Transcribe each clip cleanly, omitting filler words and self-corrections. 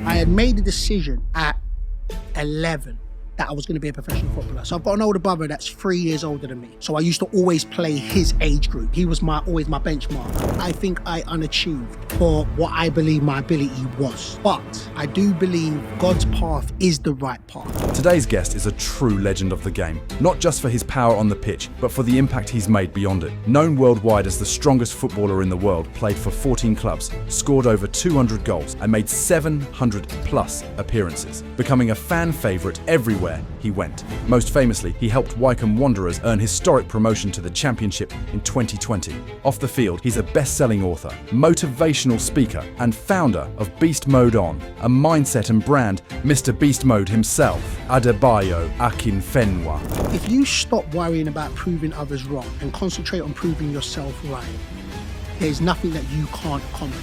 I had made a decision at 11 that I was going to be a professional footballer. So I've got an older brother that's 3 years older than me. So I used to always play his age group. He was always my benchmark. I think I unachieved for what I believe my ability was. But I do believe God's path is the right path. Today's guest is a true legend of the game, not just for his power on the pitch, but for the impact he's made beyond it. Known worldwide as the strongest footballer in the world, played for 14 clubs, scored over 200 goals, and made 700 plus appearances, becoming a fan favourite everywhere he went. Most famously, he helped Wycombe Wanderers earn historic promotion to the Championship in 2020. Off the field, he's a best-selling author, motivational speaker, and founder of Beast Mode On, a mindset and brand Mr. Beast Mode himself, Adebayo Akinfenwa. If you stop worrying about proving others wrong and concentrate on proving yourself right, there's nothing that you can't accomplish.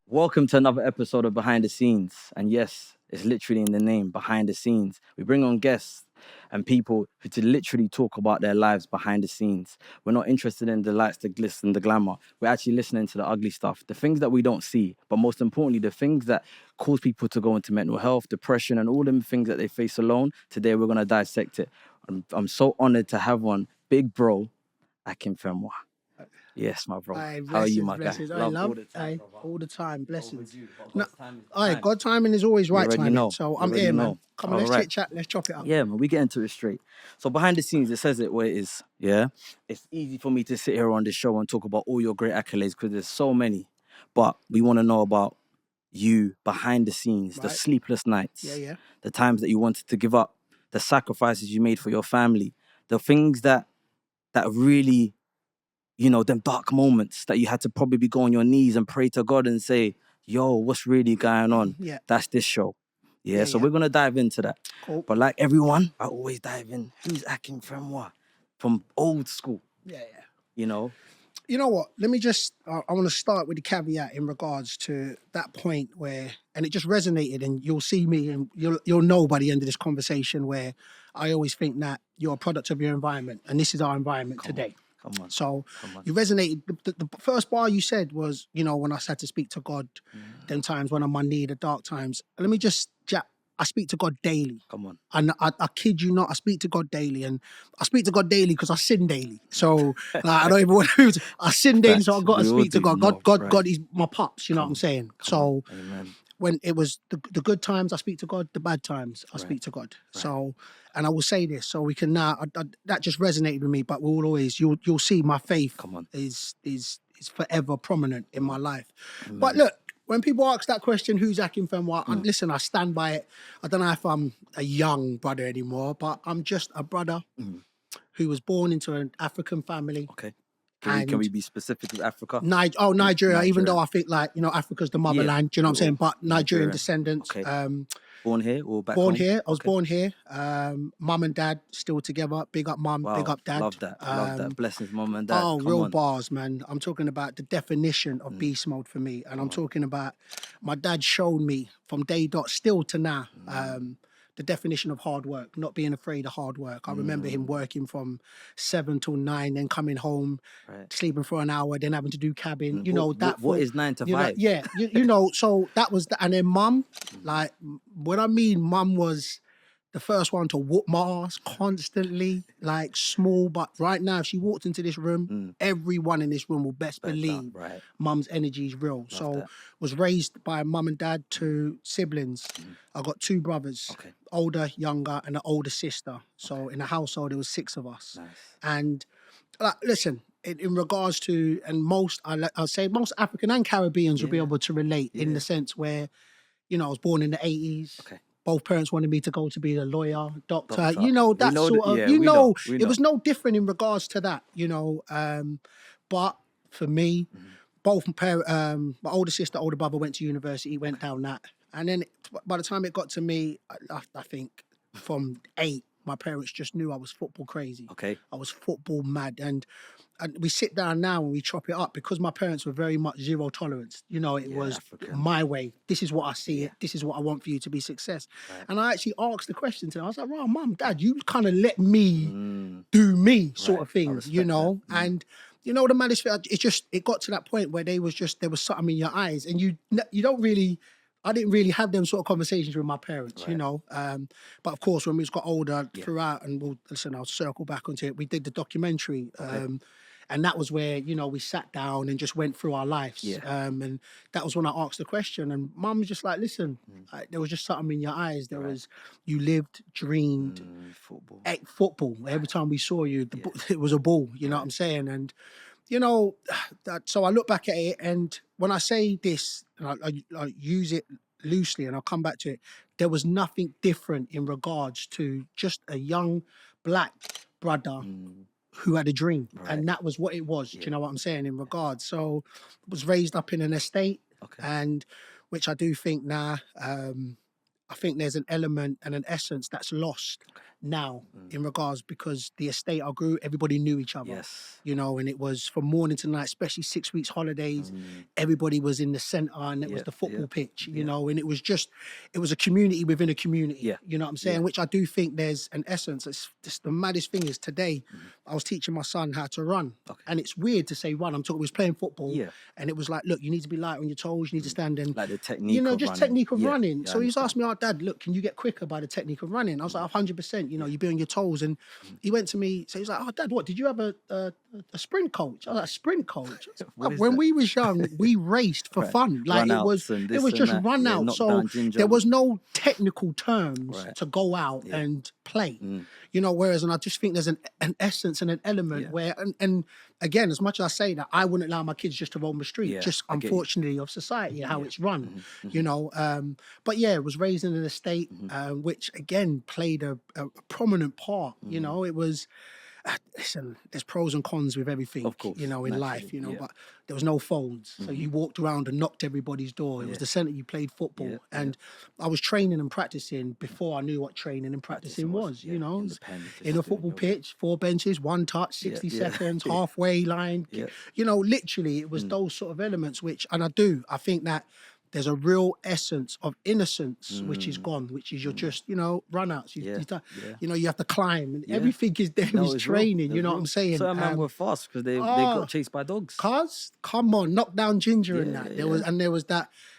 Welcome to another episode of Behind the Scenes. And yes, it's literally in the name, Behind the Scenes. We bring on guests and people who to literally talk about their lives behind the scenes. We're not interested in the lights, the glitz and the glamour. We're actually listening to the ugly stuff, the things that we don't see, but most importantly, the things that cause people to go into mental health, depression, and all them things that they face alone. Today, we're going to dissect it. I'm so honored to have one, big bro, Akinfenwa. Yes, my bro. How are you, my guy? All the time. Blessings. God timing is always right timing. So I'm here, man. Come on, let's chit chat. Let's chop it up. Yeah, man. We get into it straight. So behind the scenes, it says it where it is. Yeah, it's easy for me to sit here on this show and talk about all your great accolades because there's so many. But we want to know about you behind the scenes, the sleepless nights, the times that you wanted to give up, the sacrifices you made for your family, the things that really, you know, them dark moments that you had to probably go on your knees and pray to God and say, yo, what's really going on? Yeah. That's this show. So we're going to dive into that. Cool. But like everyone, I always dive in. Who's Akinfenwa? From old school. You know? You know what? Let me just, I want to start with the caveat in regards to that point where, and it just resonated, and you'll see me and you'll know by the end of this conversation where I always think that you're a product of your environment, and this is our environment today. Come on. So you resonated. The first bar you said was, you know, when I had to speak to God, them times when I'm on knee, the dark times. Let me just, I speak to God daily. Come on. And I kid you not, I speak to God daily. And I speak to God daily because I sin daily. So I don't even want to, I sin daily, so I've got to speak to God. God is my pops, you know what I'm saying? So Amen. when it was the good times, I speak to God. The bad times, I speak to God. So, and I will say this, so we can now, that just resonated with me, but we'll always, you'll see my faith is forever prominent in my life. Amen. But look, when people ask that question, who's Akinfenwa? Listen, I stand by it. I don't know if I'm a young brother anymore, but I'm just a brother who was born into an African family. Okay. Can we be specific with Africa? Nigeria, even though I think, like, you know, Africa's the motherland, do you know what I'm saying? But Nigerian descendants. Okay. Born here or back Born home? here. I was born here. Mum and dad still together. Big up mum, big up dad. Love that. Blessings, mum and dad. Oh, Come real on. bars, man. I'm talking about the definition of beast mode for me. And I'm talking about, my dad showed me from day dot still to now, the definition of hard work, not being afraid of hard work. I remember him working from 7 till 9, then coming home, sleeping for an hour, then having to do cabin. You know, what is 9 to 5? You know, so that was and then mum, like, what I mean, mum was the first one to whoop my ass constantly, like small, but right now, if she walked into this room, everyone in this room will best believe mum's energy is real. Was raised by mum and dad, 2 siblings. I got 2 brothers, older, younger, and an older sister. So in the household, there was 6 of us. Nice. And listen, in regards to, and I'll say most African and Caribbeans will be able to relate in the sense where, you know, I was born in the 80s. Both parents wanted me to go to be a lawyer, doctor. You know, that sort of, it was no different in regards to that, you know. But for me, both my older sister, older brother went to university, went down that. And then by the time it got to me, I think from 8, my parents just knew I was football crazy. I was football mad. And we sit down now and we chop it up because my parents were very much zero tolerance. You know, it was African. My way. This is what I see it. This is what I want for you to be success. And I actually asked the question to them. I was like, Mum, Dad, you kind of let me do me sort of thing, you know? And you know, the maddest thing, it got to that point where there was something in your eyes, and you don't really. I didn't really have them sort of conversations with my parents, you know. But of course, when we got older throughout, and I'll circle back onto it. We did the documentary, and that was where, you know, we sat down and just went through our lives. And that was when I asked the question, and Mum was just like, "Listen, there was just something in your eyes. There was, you lived, dreamed, ate football. Every time we saw you, it was a ball. You know what I'm saying?" And you know, so I look back at it, and when I say this, and I use it loosely, and I'll come back to it, there was nothing different in regards to just a young black brother who had a dream. And that was what it was. Do you know what I'm saying in regards? So I was raised up in an estate, and which I do think now, I think there's an element and an essence that's lost now in regards, because the estate I grew, everybody knew each other, you know, and it was from morning to night, especially 6 weeks holidays, everybody was in the centre, and it was the football pitch, you know, and it was a community within a community, you know what I'm saying, which I do think there's an essence. It's just the maddest thing is today, I was teaching my son how to run, and it's weird to say run, we was playing football, and it was like, look, you need to be light on your toes, you need to stand and, like the technique, you know, of just running. technique of running. So he's asked me, "Oh, Dad, look, can you get quicker by the technique of running?" I was like, 100%, you know, you be on your toes. And he went to me, so he's like, "Oh, Dad, what, did you have a sprint coach?" I was like, "Sprint coach?" When we was young, we raced for fun. Like it was just run out. So there was no technical terms to go out and play. You know, whereas, and I just think there's an essence and an element where, and again, as much as I say that, I wouldn't allow my kids just to roam the street, just unfortunately of society, how it's run, you know. But yeah, it was raised in an estate, which again played a prominent part, you know. It was, listen, there's pros and cons with everything, of course, you know, in life, you know, but there was no phones. So you walked around and knocked everybody's door. It was the centre, you played football. And I was training and practicing before I knew what training and practicing was, you know. In a football pitch, 4 benches, 1 touch, 60 seconds, halfway line. You know, literally, it was those sort of elements, which, and I think that there's a real essence of innocence which is gone, which is you're just, you know, run-outs. You know, you have to climb, and everything is there is training, you know what I'm saying? Certain men were fast because they got chased by dogs. Cuz, come on, knock down Ginger and that.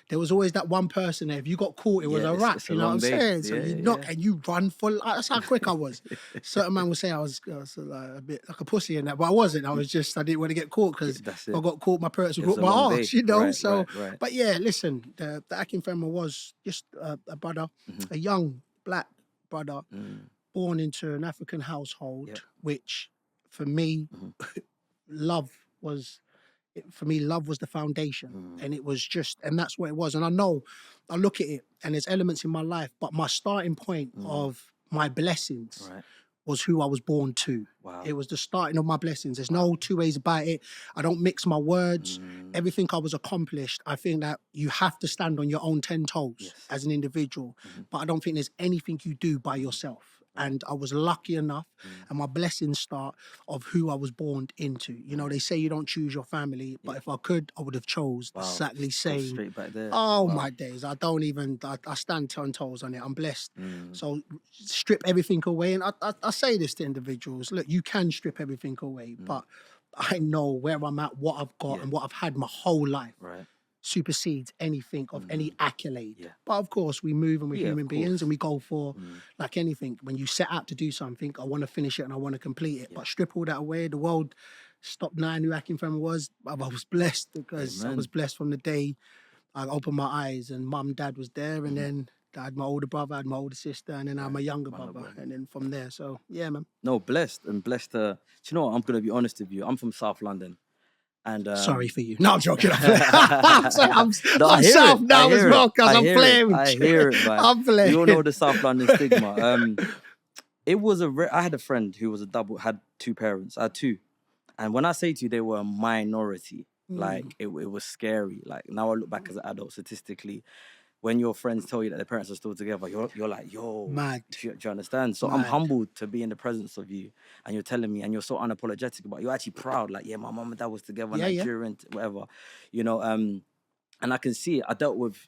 There was always that one person there. If you got caught, it was a wrap, you know what I'm saying? So you knock and you run for, that's how quick I was. Certain man would say I was like, a bit like a pussy in that, but I wasn't. I didn't want to get caught, because if I got caught, my parents would whoop my arse, you know? Right. But yeah, listen, the Akinfenwa was just a brother, a young black brother, born into an African household, which for me, love was the foundation, and it was just, and that's what it was. And I know, I look at it, and there's elements in my life, but my starting point of my blessings was who I was born to. It was the starting of my blessings. There's no two ways about it. I don't mix my words. Everything I was accomplished, I think that you have to stand on your own 10 toes as an individual, but I don't think there's anything you do by yourself. And I was lucky enough, and my blessings start of who I was born into. You know, they say you don't choose your family, but if I could, I would have chose exactly same. Straight back there. My days. I stand 10 toes on it. I'm blessed. So strip everything away. And I say this to individuals, look, you can strip everything away, but I know where I'm at, what I've got, and what I've had my whole life. Supersedes anything of any accolade. But of course, we move, and we're human beings, and we go for, like anything, when you set out to do something, I want to finish it and I want to complete it. But strip all that away, the world stopped knowing who Akinfenwa was. I was blessed, because I was blessed from the day I opened my eyes, and mum, dad was there, and then I had my older brother, I had my older sister, and then I had my younger brother, and then from there. So yeah, man. No, blessed. Do you know what? I'm gonna be honest with you. I'm from South London. And sorry for you. No, I'm joking. I'm South now as well, because I'm playing. I hear it, man. I'm playing. You all know the South London stigma. I had a friend who was had 2 parents. I had 2, and when I say to you, they were a minority. Like it was scary. Like now I look back as an adult, statistically, when your friends tell you that their parents are still together, you're like, yo, mad. Do you understand? So I'm humbled to be in the presence of you, and you're telling me, and you're so unapologetic about it. You're actually proud, like, yeah, my mum and dad was together, Nigerian, whatever, you know. And I can see it. I dealt with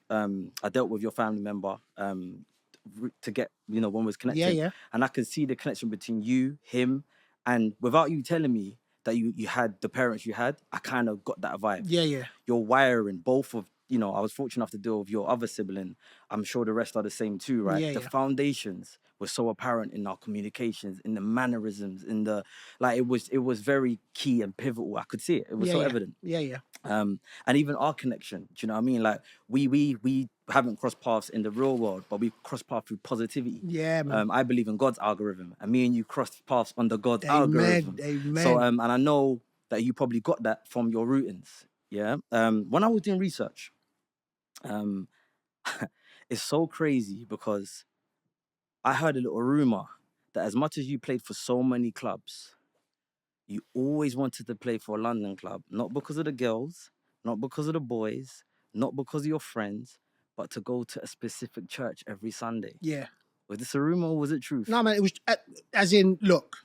your family member to get, you know, when we was connected, and I can see the connection between you, him, and without you telling me, that you had, the parents you had, I kind of got that vibe. Yeah. Your wiring, both of, I was fortunate enough to deal with your other sibling. I'm sure the rest are the same too, right? The foundations were so apparent in our communications, in the mannerisms, in the, like, it was very key and pivotal. I could see it. It was so evident. Yeah. And even our connection, do you know what I mean? Like, we haven't crossed paths in the real world, but we crossed paths through positivity. Yeah, man. I believe in God's algorithm, and me and you crossed paths under God's algorithm. Amen. So, and I know that you probably got that from your rootings. Yeah. When I was doing research, it's so crazy because I heard a little rumor that as much as you played for so many clubs, you always wanted to play for a London club, not because of the girls, not because of the boys, not because of your friends, but to go to a specific church every Sunday. Yeah. Was this a rumor or was it truth? No, man, it was, as in, look,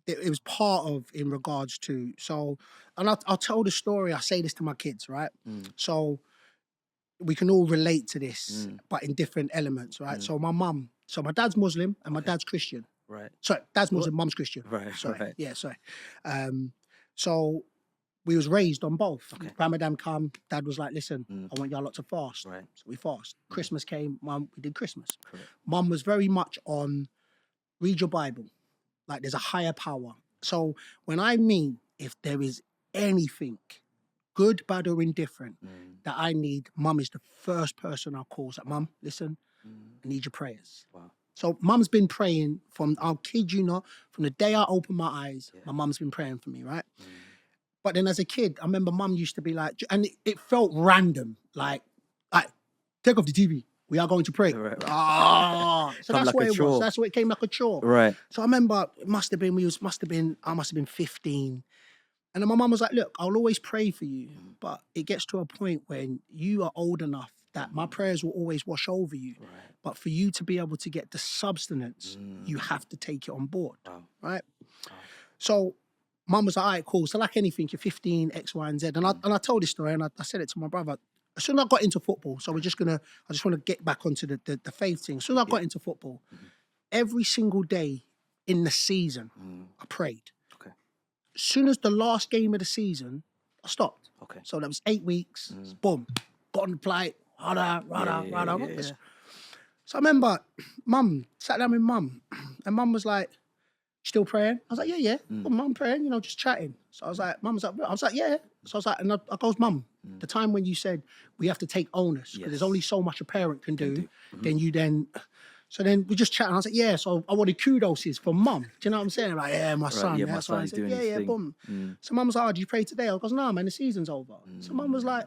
it was part of, in regards to, so, and I'll tell the story, I say this to my kids, right? So we can all relate to this, but in different elements, right? So my dad's Muslim and my dad's Christian. Right. Sorry, dad's Muslim, mum's Christian. Right. Sorry. Right. Yeah, sorry. So we was raised on both. Okay. Ramadan come, dad was like, listen, I want y'all lot to fast. Right. So we fast. Christmas came, mum, we did Christmas. Correct. Mum was very much on, read your Bible. Like, there's a higher power. So when I mean, if there is anything, good, bad, or indifferent, that I need, mum is the first person I'll call. Like, mum, listen, I need your prayers. Wow. So mum's been praying from, I'll kid you not, from the day I opened my eyes, my mum's been praying for me, right? But then as a kid, I remember mum used to be like, and it felt random, like, take off the TV. We are going to pray. Right. So that's like what a it chore. was. That's what it came like a chore. Right. So I remember I must have been 15. And then my mum was like, look, I'll always pray for you. But it gets to a point when you are old enough that my prayers will always wash over you. Right. But for you to be able to get the substance, you have to take it on board. Wow. Right? So mum was like, all right, cool. So like anything, you're 15, X, Y, and Z. And I told this story and I said it to my brother. As soon as I got into football, so I just want to get back onto the faith thing. As soon as I got into football, every single day in the season, I prayed. Okay. As soon as the last game of the season, I stopped. Okay. So that was 8 weeks. Boom. Got on the flight. Rada. So I remember mum, sat down with mum, and mum was like, still praying? I was like, yeah. Well, mum praying, just chatting. So I was like, mum was like, I was like, yeah. So I was like, and I goes, mum, the time when you said we have to take onus, because there's only so much a parent can do, so then we just chatting. I was like, yeah, so I wanted kudos from mum. Do you know what I'm saying? Like, yeah, my son. Yeah, my So I son's said, doing his thing. boom. So mum was like, oh, did you pray today? I goes, no, man, the season's over. So mum was like,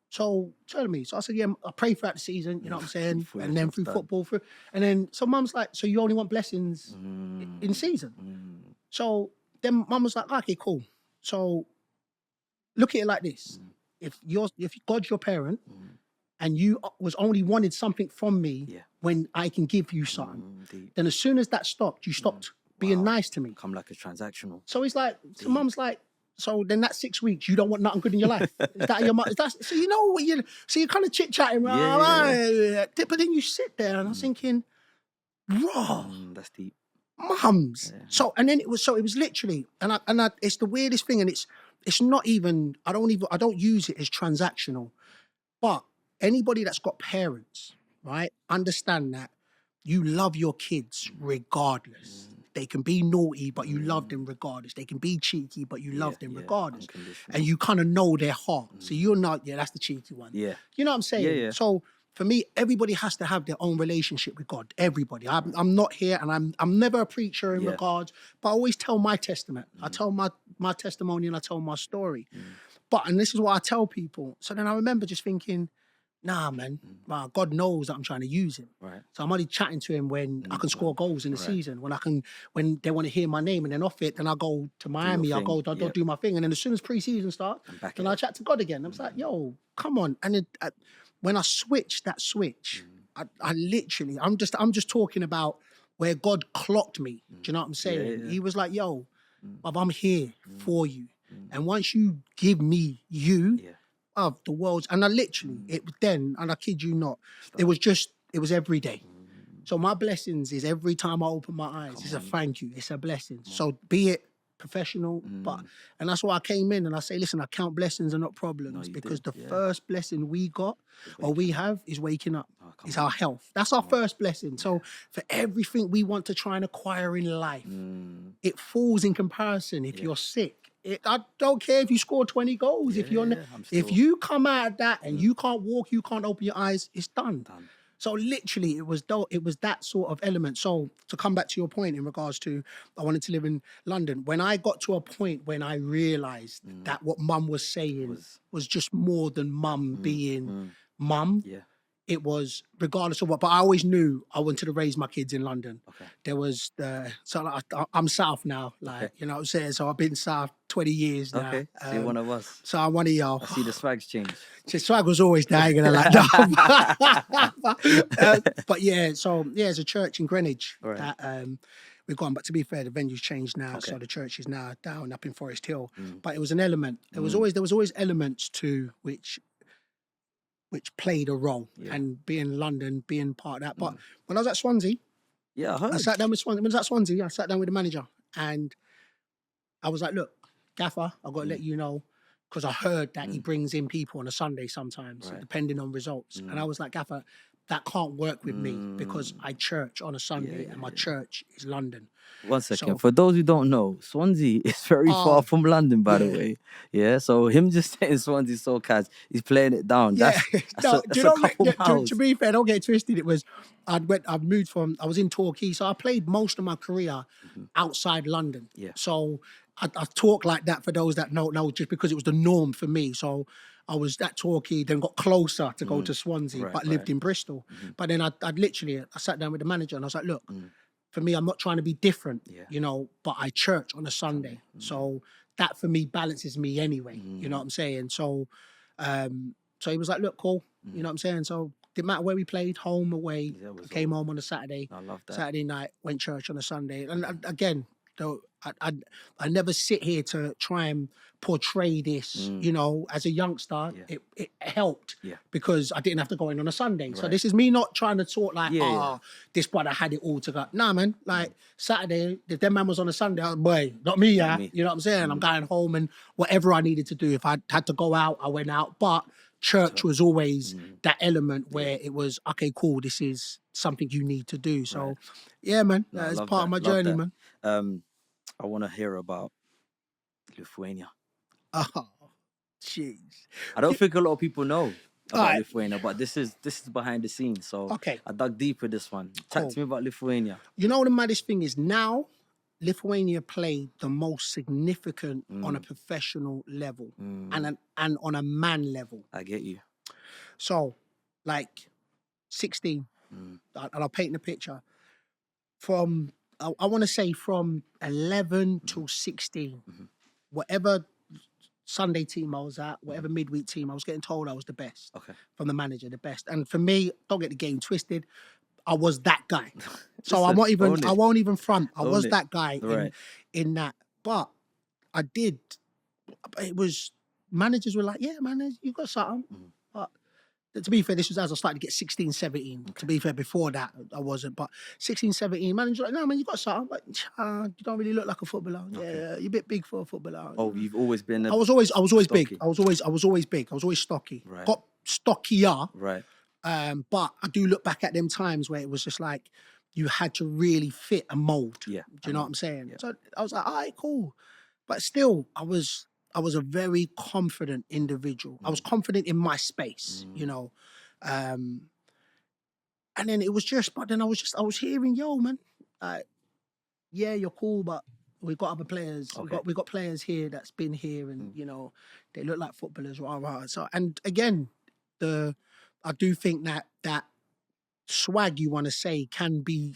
so tell me. So I said, yeah, I pray throughout the season, you know what I'm saying? And then through football. And then, so mum's like, so you only want blessings in season? So then mum was like, okay, cool. So look at it like this. If God's your parent and you was only wanted something from me when I can give you something, then as soon as that stopped, you stopped being nice to me. Come like a transactional. So he's like, so mum's like, so then that 6 weeks, you don't want nothing good in your life. Is that your mum? So you know what you're kind of chit-chatting, right? But then you sit there and I was thinking, raw. That's deep. Mums. Yeah. So it was literally, and I it's the weirdest thing, and it's not even, I don't use it as transactional, but anybody that's got parents, right, understand that you love your kids regardless. They can be naughty, but you love them regardless. They can be cheeky, but you love them regardless. And you kind of know their heart. So you're not, that's the cheeky one. Yeah. You know what I'm saying? Yeah. So for me, everybody has to have their own relationship with God. Everybody. I'm not here, and I'm never a preacher in regards, but I always tell my testament. I tell my testimony and I tell my story. And this is what I tell people. So then I remember just thinking, nah, man, God knows that I'm trying to use him. Right. So I'm only chatting to him when I can score goals in the season, when they want to hear my name, and then off it, then I go to Miami, I'll do my thing. And then as soon as pre-season starts, then I chat to God again. I was like, yo, come on. And when I switched that switch, I literally, I'm just talking about where God clocked me. Do you know what I'm saying? Yeah. He was like, yo, Bob, I'm here for you. And once you give me you, of the world's, and I literally, and I kid you not, it was every day. So my blessings is every time I open my eyes, it's a thank you, it's a blessing. So be it professional, and that's why I came in and I say, listen, I count blessings and not problems, because the first blessing we got or we have is waking up. It's our health. That's our first blessing. So for everything we want to try and acquire in life, it falls in comparison. If you're sick, I don't care if you score 20 goals. If you come out of that and you can't walk, you can't open your eyes, it's done. So literally, it was that sort of element. So to come back to your point in regards to I wanted to live in London, when I got to a point when I realised that what Mum was saying was just more than Mum being Mum. Yeah. It was regardless of what, but I always knew I wanted to raise my kids in London. Okay. There was I'm South now, you know what I'm saying. So I've been South 20 years now. Okay, so you're one of us. So I'm one of y'all. I see the swag's changed. The swag was always there, like that. But yeah, so yeah, there's a church in Greenwich that we've gone. But to be fair, the venue's changed now, so the church is now down up in Forest Hill. But it was an element. There was always elements to which played a role, and being London, being part of that. But when I was at Swansea, I heard. I sat down with Swansea. When I was at Swansea, I sat down with the manager, and I was like, "Look, Gaffer, I've got to let you know, because I heard that he brings in people on a Sunday sometimes, depending on results." And I was like, "Gaffer, that can't work with me, because I church on a Sunday, and my church is London." 1 second. So, for those who don't know, Swansea is very far from London, by the way. Yeah, so him just saying Swansea so casual, he's playing it down. Yeah. That's a couple miles. To be fair, don't get twisted. It was, I was in Torquay, so I played most of my career outside London. Yeah. So I talk like that for those that don't know, just because it was the norm for me. So I was at Torquay, then got closer to go to Swansea, but lived in Bristol. But then I sat down with the manager and I was like, look, for me, I'm not trying to be different, you know, but I church on a Sunday. So that for me balances me anyway, you know what I'm saying? So so he was like, look, cool, you know what I'm saying? So didn't matter where we played, home, away, I came home on a Saturday. I love that. Saturday night, went church on a Sunday. And again, though, I never sit here to try and portray this, you know, as a youngster. It helped because I didn't have to go in on a Sunday. So this is me not trying to talk like, this brother had it all together. Nah, man, like Saturday, if that man was on a Sunday, I was, boy, not me, yeah. You know what I'm saying? I'm going home, and whatever I needed to do, if I had to go out, I went out. But church was always that element where it was, okay, cool, this is something you need to do. So yeah, man, it's part of my journey, man. I want to hear about Lithuania. Oh, jeez. I don't think a lot of people know about Lithuania, but this is behind the scenes. So I dug deep with this one. Talk to me about Lithuania. You know what the maddest thing is? Now, Lithuania played the most significant on a professional level and on a man level. I get you. So, like 16, and I'll paint the picture. From I want to say from 11 till 16, whatever Sunday team I was at, whatever midweek team, I was getting told I was the best. Okay. From the manager, the best. And for me, don't get the game twisted, I was that guy. So I won't even front. I was that guy in that. But I did. It was, managers were like, yeah, man, you got something. But to be fair, this was as I started to get 16, 17. Okay. To be fair, before that, I wasn't. But 16, 17, manager like, no, man, you got something. But you don't really look like a footballer. Okay. Yeah, you're a bit big for a footballer. Oh, you've always been I was always big. I was always big. I was always stocky. Right. Got stockier. Right. But I do look back at them times where it was just like you had to really fit a mold. Yeah. Do you know what I'm saying? Yeah. So I was like, all right, cool. But still, I was a very confident individual. I was confident in my space, you know. And then it was just, but then I was hearing, yo, man, yeah, you're cool, but we've got other players. Okay. We got players here that's been here, and you know, they look like footballers, rah. So, and again, I do think that swag, you want to say, can be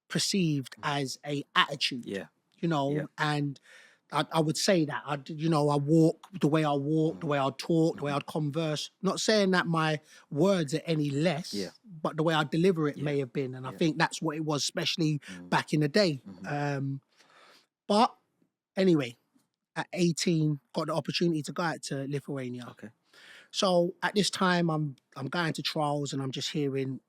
perceived as a attitude. Yeah. You know, and I would say that. I walk the way I walk, the way I talk, the way I'd converse. Not saying that my words are any less, but the way I deliver it may have been. And I think that's what it was, especially back in the day. But anyway, at 18, got the opportunity to go out to Lithuania. Okay. So at this time, I'm going to trials and I'm just hearing,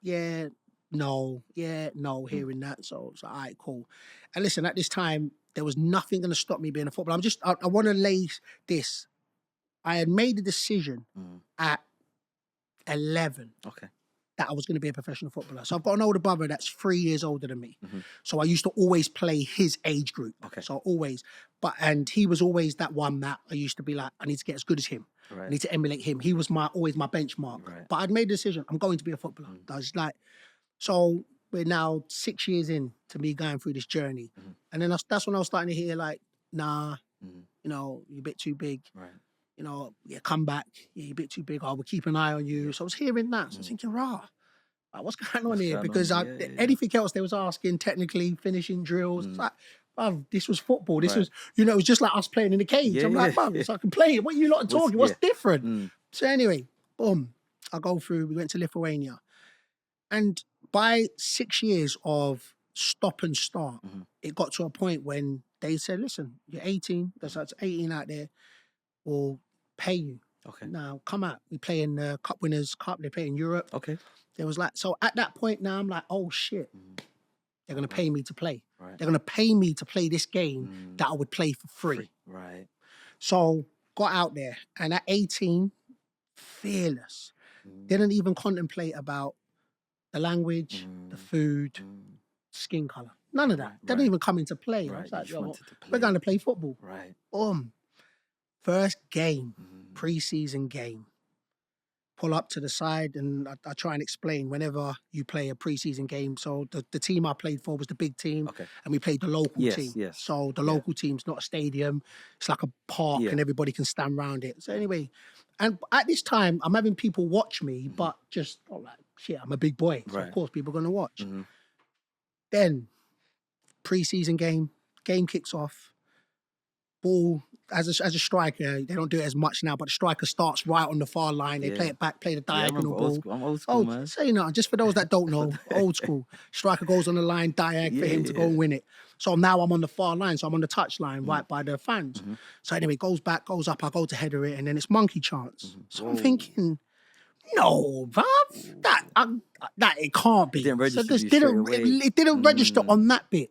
no, hearing that. So it's like, all right, cool. And listen, at this time, there was nothing going to stop me being a footballer. I want to lay this. I had made a decision at 11 that I was going to be a professional footballer. So I've got an older brother that's 3 years older than me. So I used to always play his age group. So always, and he was always that one that I used to be like, I need to get as good as him. I need to emulate him. He was always my benchmark. But I'd made a decision. I'm going to be a footballer. I was like, so we're now 6 years in to me going through this journey. And then that's when I was starting to hear like, nah, you know, you're a bit too big. You know, come back. Yeah, you're a bit too big. Oh, we'll keep an eye on you. So I was hearing that. So I was thinking, what's going on here? Because anything else they was asking, technically, finishing drills. It's like, this was football. This was, you know, it was just like us playing in the cage. I'm like, so I can play it. What are you lot talking? What's different? So anyway, boom, I go through. We went to Lithuania. And by 6 years of stop and start, it got to a point when they said, listen, you're 18. That's 18 out there. We'll pay you. Now, come out. We play in the Cup Winners' Cup. They play in Europe. There was like, so at that point now, I'm like, oh shit. They're going to pay me to play. They're going to pay me to play this game that I would play for free. So got out there. And at 18, fearless. Didn't even contemplate about the language, the food, skin color. None of that. Didn't even come into play. I was like, yo, we're going to play football. First game, pre-season game. Pull up to the side and I try and explain whenever you play a pre-season game. So the team I played for was the big team and we played the local team. So the local team's not a stadium. It's like a park and everybody can stand around it. So anyway, and at this time, I'm having people watch me, but just, like, shit, I'm a big boy. So of course people are going to watch. Then, pre-season game kicks off. Ball, as a striker, they don't do it as much now, but the striker starts right on the far line. They play it back, play the diagonal ball. I'm old school, man. So, you know, just for those that don't know, old school. Striker goes on the line, diag for him to go and win it. So now I'm on the far line, so I'm on the touch line right by the fans. So anyway, goes back, goes up, I go to header it, and then it's monkey chance. So I'm thinking, no, bruv, that it can't be. It didn't register it didn't register on that bit.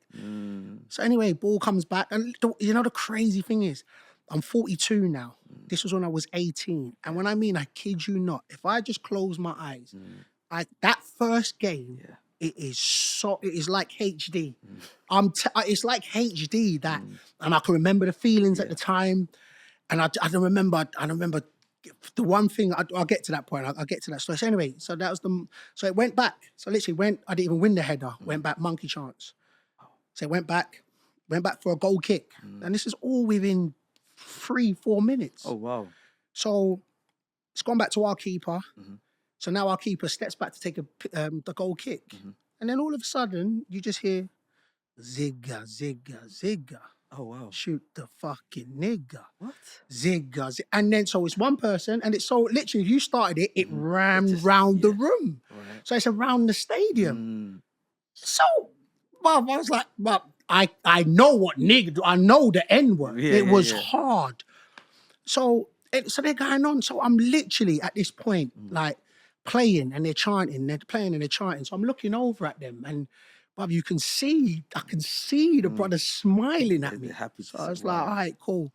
So anyway, ball comes back. And you know the crazy thing is, I'm 42 now. This was when I was 18. And when I mean, I kid you not, if I just close my eyes, that first game, it is like HD. It's like HD that, and I can remember the feelings at the time. And I don't remember the one thing, I'll get to that point. I'll get to that story. So anyway, so that was so it went back. So literally I didn't even win the header. Went back, monkey chance. So it went back for a goal kick. And this is all within 3-4 minutes. Oh, wow. So it's gone back to our keeper. So now our keeper steps back to take the goal kick. And then all of a sudden, you just hear, zigga, zigga, zigga. Oh, wow. Shoot the fucking nigga. What? Zigga. And then, so it's one person, and it's so literally, if you started it, it ran round the room. So it's around the stadium. So, well, I was like, well, I know what nigga do. I know the N word. It was hard. So they're going on. So I'm literally at this point, like, playing and they're chanting. They're playing and they're chanting. So I'm looking over at them and, bruv, I can see the brother smiling at me. So I was like, all right, cool.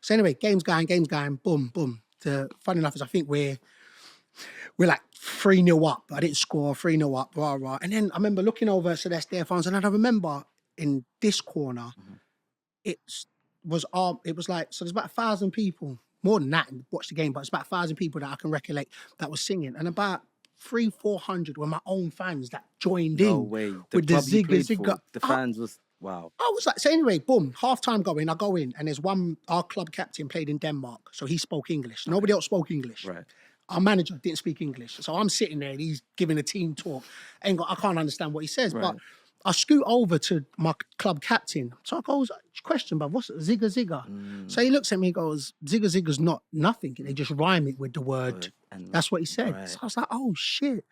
So anyway, game's going, boom, boom. Funny enough is I think we're like 3-0 up. I didn't score, 3-0 up, rah, rah. And then I remember looking over, so that's their fans. And then I remember in this corner, it was like, so there's about 1,000 people, more than that, watch the game, but it's about 1,000 people that I can recollect that was singing. And about 300-400 were my own fans that joined in. No way. With the zigga zigga. The fans was, wow. I was like, so anyway, boom, half time going, I go in, and there's our club captain played in Denmark, so he spoke English. Nobody else spoke English. Right. Our manager didn't speak English. So I'm sitting there and he's giving a team talk. I can't understand what he says. Right. But I scoot over to my club captain. So I goes, question, but what's zigga zigga? So he looks at me and goes, zigga zigga's not nothing. They just rhyme it with the word. That's what he said. Right. So I was like, oh shit.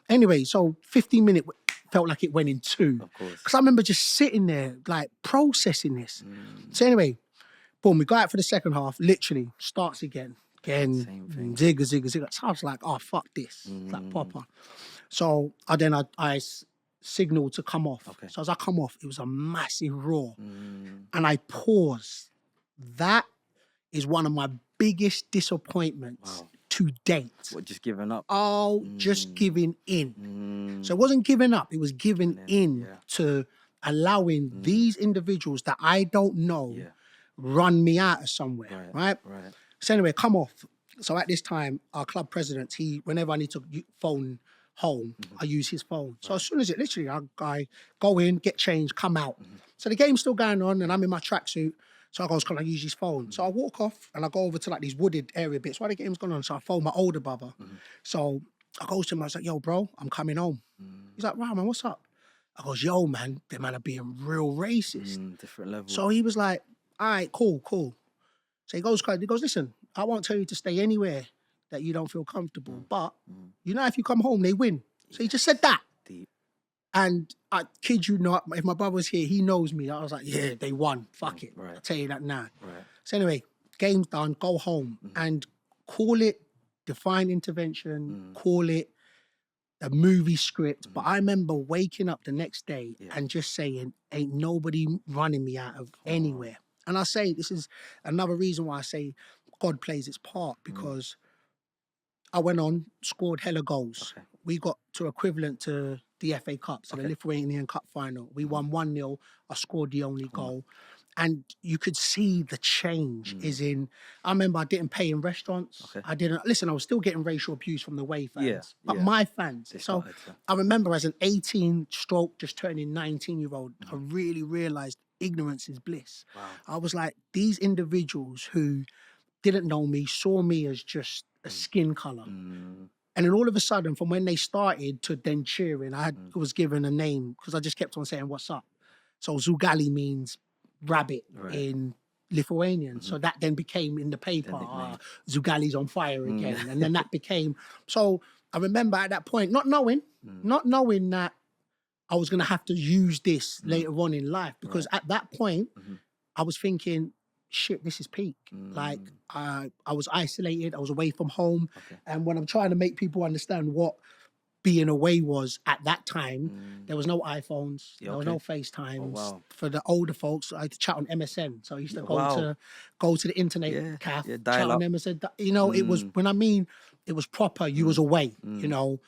Anyway, so 15 minutes felt like it went in 2. Of course. Because I remember just sitting there, like processing this. So anyway, boom, we go out for the second half, literally starts again, zigga, zigga, zigga. So I was like, oh, fuck this. Like proper. So I signal to come off. Okay. So as I come off, it was a massive roar. And I paused. That is one of my biggest disappointments to date. What, just giving up? Oh, just giving in. So it wasn't giving up, it was giving in to allowing these individuals that I don't know run me out of somewhere, right? So anyway, come off. So at this time, our club president, whenever I need to phone home, I use his phone. So as soon as literally, I go in, get changed, come out. So the game's still going on and I'm in my tracksuit. So I goes, can I use his phone? So I walk off and I go over to like these wooded area bits while the game's going on. So I phone my older brother. So I goes to him, I was like, yo, bro, I'm coming home. He's like, right, man, what's up? I goes, yo, man, them man are being real racist. Different level. So he was like, all right, cool. So he goes, listen, I won't tell you to stay anywhere that you don't feel comfortable. But, you know, if you come home, they win. So he just said that. Deep. And I kid you not, if my brother was here, he knows me. I was like, yeah, they won. Fuck it. I'll tell you that now. So anyway, game's done, go home and call it divine intervention, call it a movie script. But I remember waking up the next day and just saying, ain't nobody running me out of anywhere. And I say, this is another reason why I say God plays its part, because I went on, scored hella goals. We got to equivalent to the FA Cup, so the Lithuanian Cup final. We won 1-0. I scored the only goal. And you could see the change I remember I didn't pay in restaurants. I was still getting racial abuse from the away fans, but my fans. So I remember as an 18 stroke, just turning 19-year-old, I really realized ignorance is bliss. I was like, these individuals who didn't know me, saw me as just a skin color. And then all of a sudden, from when they started to then cheering, I was given a name because I just kept on saying, what's up? So Zugali means rabbit in Lithuanian. So that then became in the paper, Zugali's on fire again. And then that became, so I remember at that point, not knowing that I was going to have to use this later on in life, because at that point, I was thinking, shit, this is peak. Like, I was isolated, I was away from home. And when I'm trying to make people understand what being away was at that time, there was no iPhones, there was no FaceTimes. For the older folks, I had to chat on MSN. So I used to go to the internet cafe, chat on MSN. You know, it was, when I mean it was proper, you was away, you know,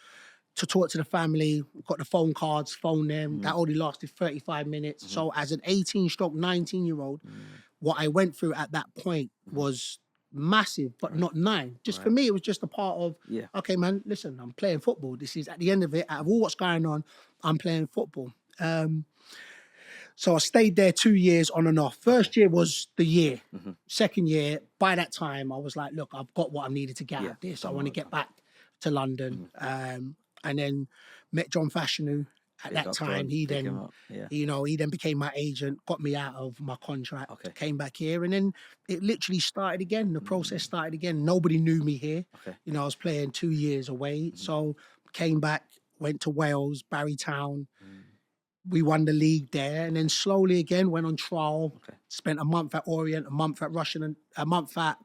to talk to the family, got the phone cards, phone them. That only lasted 35 minutes. So as an 18-stroke, 19-year-old, what I went through at that point was massive, but not nine. Just for me, it was just a part of, okay, man, listen, I'm playing football. This is, at the end of it, out of all what's going on, I'm playing football. So I stayed there 2 years on and off. First year was the year. Second year, by that time, I was like, look, I've got what I needed to get out of this. I want to get back to London. And then met John Fashanu. At that time, he then, you know, he then became my agent, got me out of my contract, came back here, and then it literally started again. The process started again. Nobody knew me here. You know, I was playing 2 years away. So came back, went to Wales, Barrytown. We won the league there, and then slowly again went on trial. Spent a month at Orient, a month at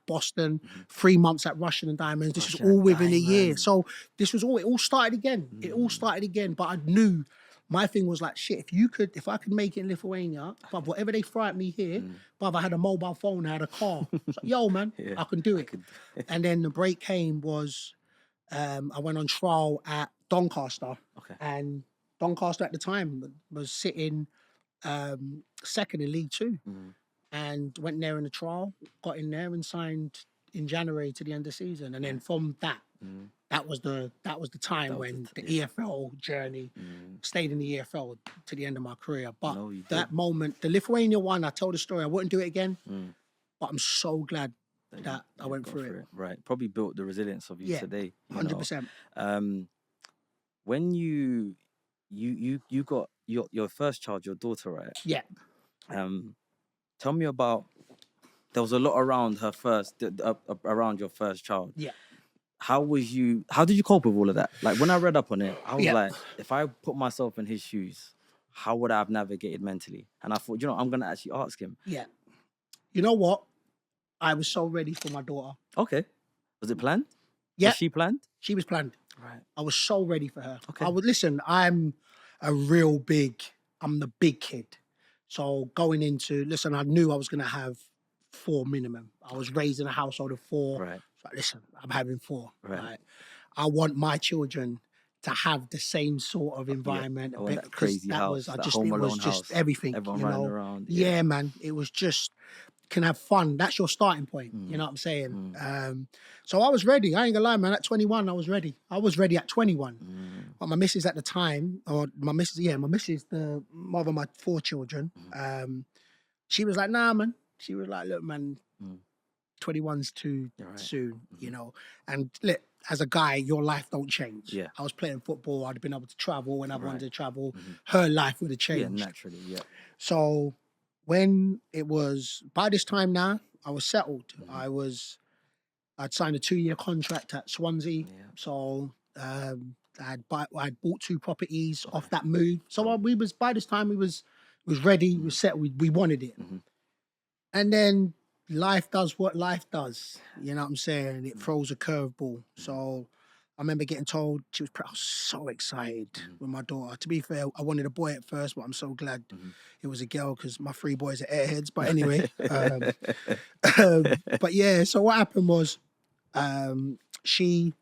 Boston, 3 months at Russian and Diamonds. This was all within a year. So this was all, it all started again. It all started again, but I knew my thing was like, shit, if I could make it in Lithuania, but whatever they throw at me here, but I had a mobile phone, I had a car. So, yo, man, I can do it. And then the break came was, I went on trial at Doncaster. And Doncaster at the time was sitting second in League Two. And went there in a trial, got in there and signed in January to the end of the season. And then from that, that was the time when the EFL journey, stayed in the EFL to the end of my career. But that moment, the Lithuania one, I told the story, I wouldn't do it again. But I'm so glad that I went through it. Right. Probably built the resilience of you today. 100%. When you got your first child, your daughter, right? Yeah. Tell me about, there was a lot around her around your first child. Yeah. How did you cope with all of that? Like, when I read up on it, I was like, if I put myself in his shoes, how would I have navigated mentally? And I thought, I'm going to actually ask him. Yeah. You know what? I was so ready for my daughter. Okay. Was it planned? Yeah. Was she planned? She was planned. Right. I was so ready for her. Okay. I'm I'm the big kid. So going into, listen, I knew I was going to have 4 minimum. I was raised in a household of 4. Right. So listen, I'm having 4. Right. I want my children to have the same sort of environment. I want that crazy house, that Home it was Alone just house. everything. Everyone you running know? around. Yeah, man. It was just, can have fun. That's your starting point. You know what I'm saying? So I was ready. I ain't gonna lie, man. At 21, I was ready. I was ready at 21. But my missus at the time, my missus, the mother of my 4 children, she was like, nah, man. She was like, look, man, 21's too soon, you know. And look, as a guy, your life don't change. Yeah. I was playing football. I'd been able to travel when I wanted to travel. Her life would have changed. Yeah, naturally, yeah. So when it was, by this time now, I was settled. I'd signed a 2-year contract at Swansea. Yeah. So I'd bought 2 properties off that move. So by this time we was ready, we was settled, we wanted it. And then life does what life does. You know what I'm saying? It throws a curveball. So I remember getting told, I was so excited with my daughter. To be fair, I wanted a boy at first, but I'm so glad it was a girl because my 3 boys are airheads. But anyway, but yeah, so what happened was she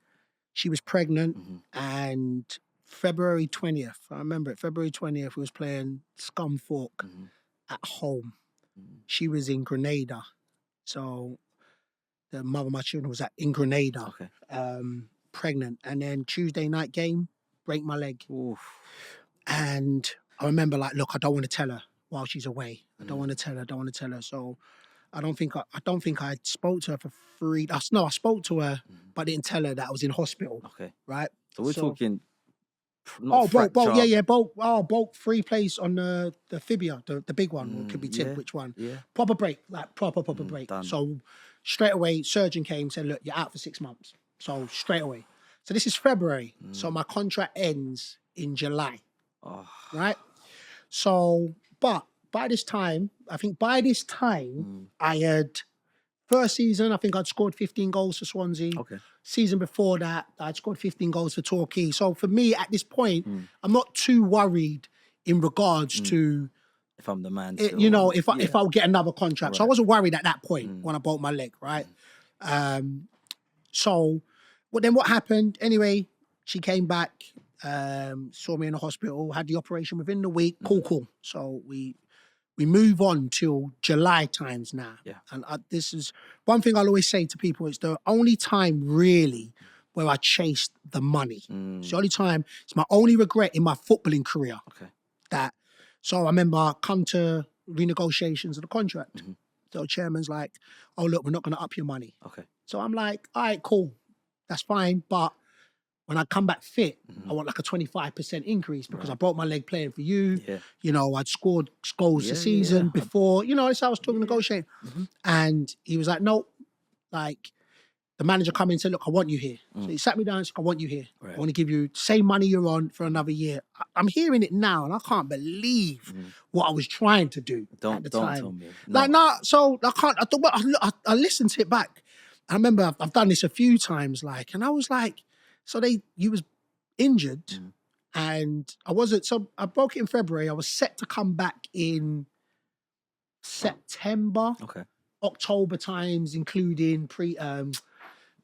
was pregnant and February 20th, I remember it, February 20th, we was playing Scunthorpe at home. She was in Grenada. So the mother of my children was in Grenada, pregnant. And then Tuesday night game, break my leg. Oof. And I remember like, look, I don't want to tell her while she's away. I don't want to tell her. So I don't think I spoke to her for 3. No, I spoke to her, but I didn't tell her that I was in hospital. Okay. Right? So we're talking... broke, broke 3 plates on the fibia, the big one, or it could be tib, which one? Yeah. Proper break, like proper break. Done. So straight away, surgeon came, said, look, you're out for 6 months. So straight away. So this is February. So my contract ends in July. Oh. Right? So, but by this time, I had, first season, I think I'd scored 15 goals for Swansea. Okay. Season before that, I'd scored 15 goals for Torquay. So for me, at this point, I'm not too worried in regards to... If I'm the man still, you know, if I'll get another contract. Right. So I wasn't worried at that point when I broke my leg, right? So, well, then what happened? Anyway, she came back, saw me in the hospital, had the operation within the week. Cool. So we move on till July times now. Yeah. And this is one thing I'll always say to people, it's the only time really where I chased the money. It's the only time, it's my only regret in my footballing career. Okay. So I remember I come to renegotiations of the contract. So chairman's like, oh, look, we're not going to up your money. Okay. So I'm like, all right, cool. That's fine. But when I come back fit, I want like a 25% increase because I broke my leg playing for you. Yeah. You know, I'd scored goals the season before. You know, that's how I was talking, negotiating. And he was like, no, like the manager come in and said, look, I want you here. So he sat me down and said, I want you here. Right. I want to give you the same money you're on for another year. I'm hearing it now and I can't believe what I was trying to do at the time. Tell me. No. Like, nah, so I can't, I listened to it back. I remember I've done this a few times, like, and I was like, so you was injured and I broke it in February. I was set to come back in September, October times, including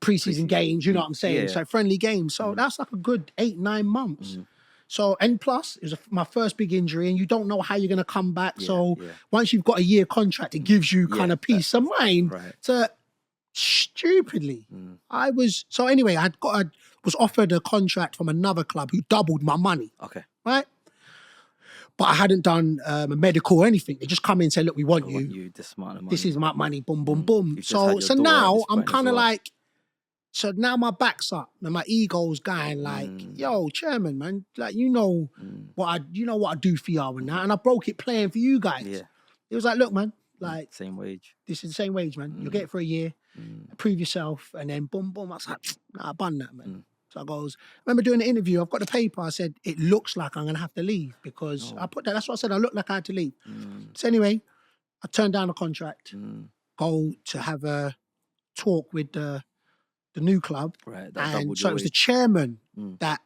preseason games, you know what I'm saying? Yeah. So friendly games. So that's like a good 8-9 months. So, and plus, it was my first big injury and you don't know how you're going to come back. Once you've got a year contract, it gives you kind of peace of mind to stupidly. I was offered a contract from another club who doubled my money. Okay. Right? But I hadn't done a medical or anything. They just come in and say, look, we want you. This amount of money. This is my money. Boom, boom, boom. So now I'm kind of like, so now my back's up and my ego's going like, yo, chairman, man, like, you know what I do for y'all and that. And I broke it playing for you guys. Yeah. It was like, look, man, like, same wage. This is the same wage, man. You'll get it for a year, prove yourself, and then boom, boom. I was like, nah, I bun that, man. So I goes, I remember doing the interview, I've got the paper, I said, it looks like I'm going to have to leave because I put that, that's what I said, I looked like I had to leave. So anyway, I turned down the contract, go to have a talk with the new club. Right, and so it was the chairman that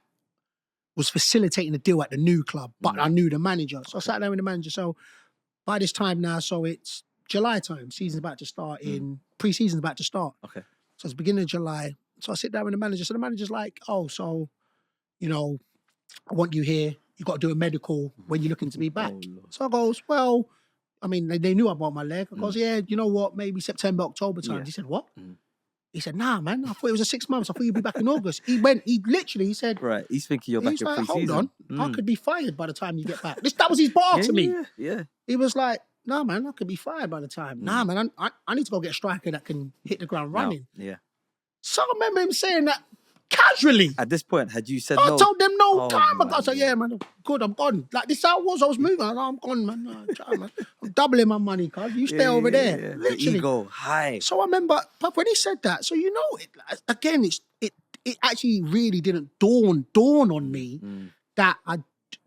was facilitating the deal at the new club, but I knew the manager. So I sat there with the manager. So by this time now, so it's July time. Season's about to start pre-season's about to start. Okay. So it's beginning of July. So I sit down with the manager. So the manager's like, oh, so, you know, I want you here. You got to do a medical when you're looking to be back. So I goes, well, I mean, they knew about my leg. I goes, yeah, you know what? Maybe September, October time. Yeah. He said, what? He said, nah, man. I thought it was a 6 months. I thought you'd be back in August. He said, right. He's thinking you're back in like, pre-season. hold on. I could be fired by the time you get back. That was his bar to me. Yeah. He was like, nah, man, I could be fired by the time. Nah, man, I need to go get a striker that can hit the ground running. No. Yeah. So I remember him saying that casually. At this point, had you said no? I told them no Oh, time ago. I man. said, yeah, man, good, I'm gone. Like, this how it was. I was moving. I was like, I'm gone, man. No, try, man. I'm doubling my money, cuz. You stay over there. Yeah. Literally. The ego high. So I remember, but when he said that, so you know, it actually really didn't dawn on me that I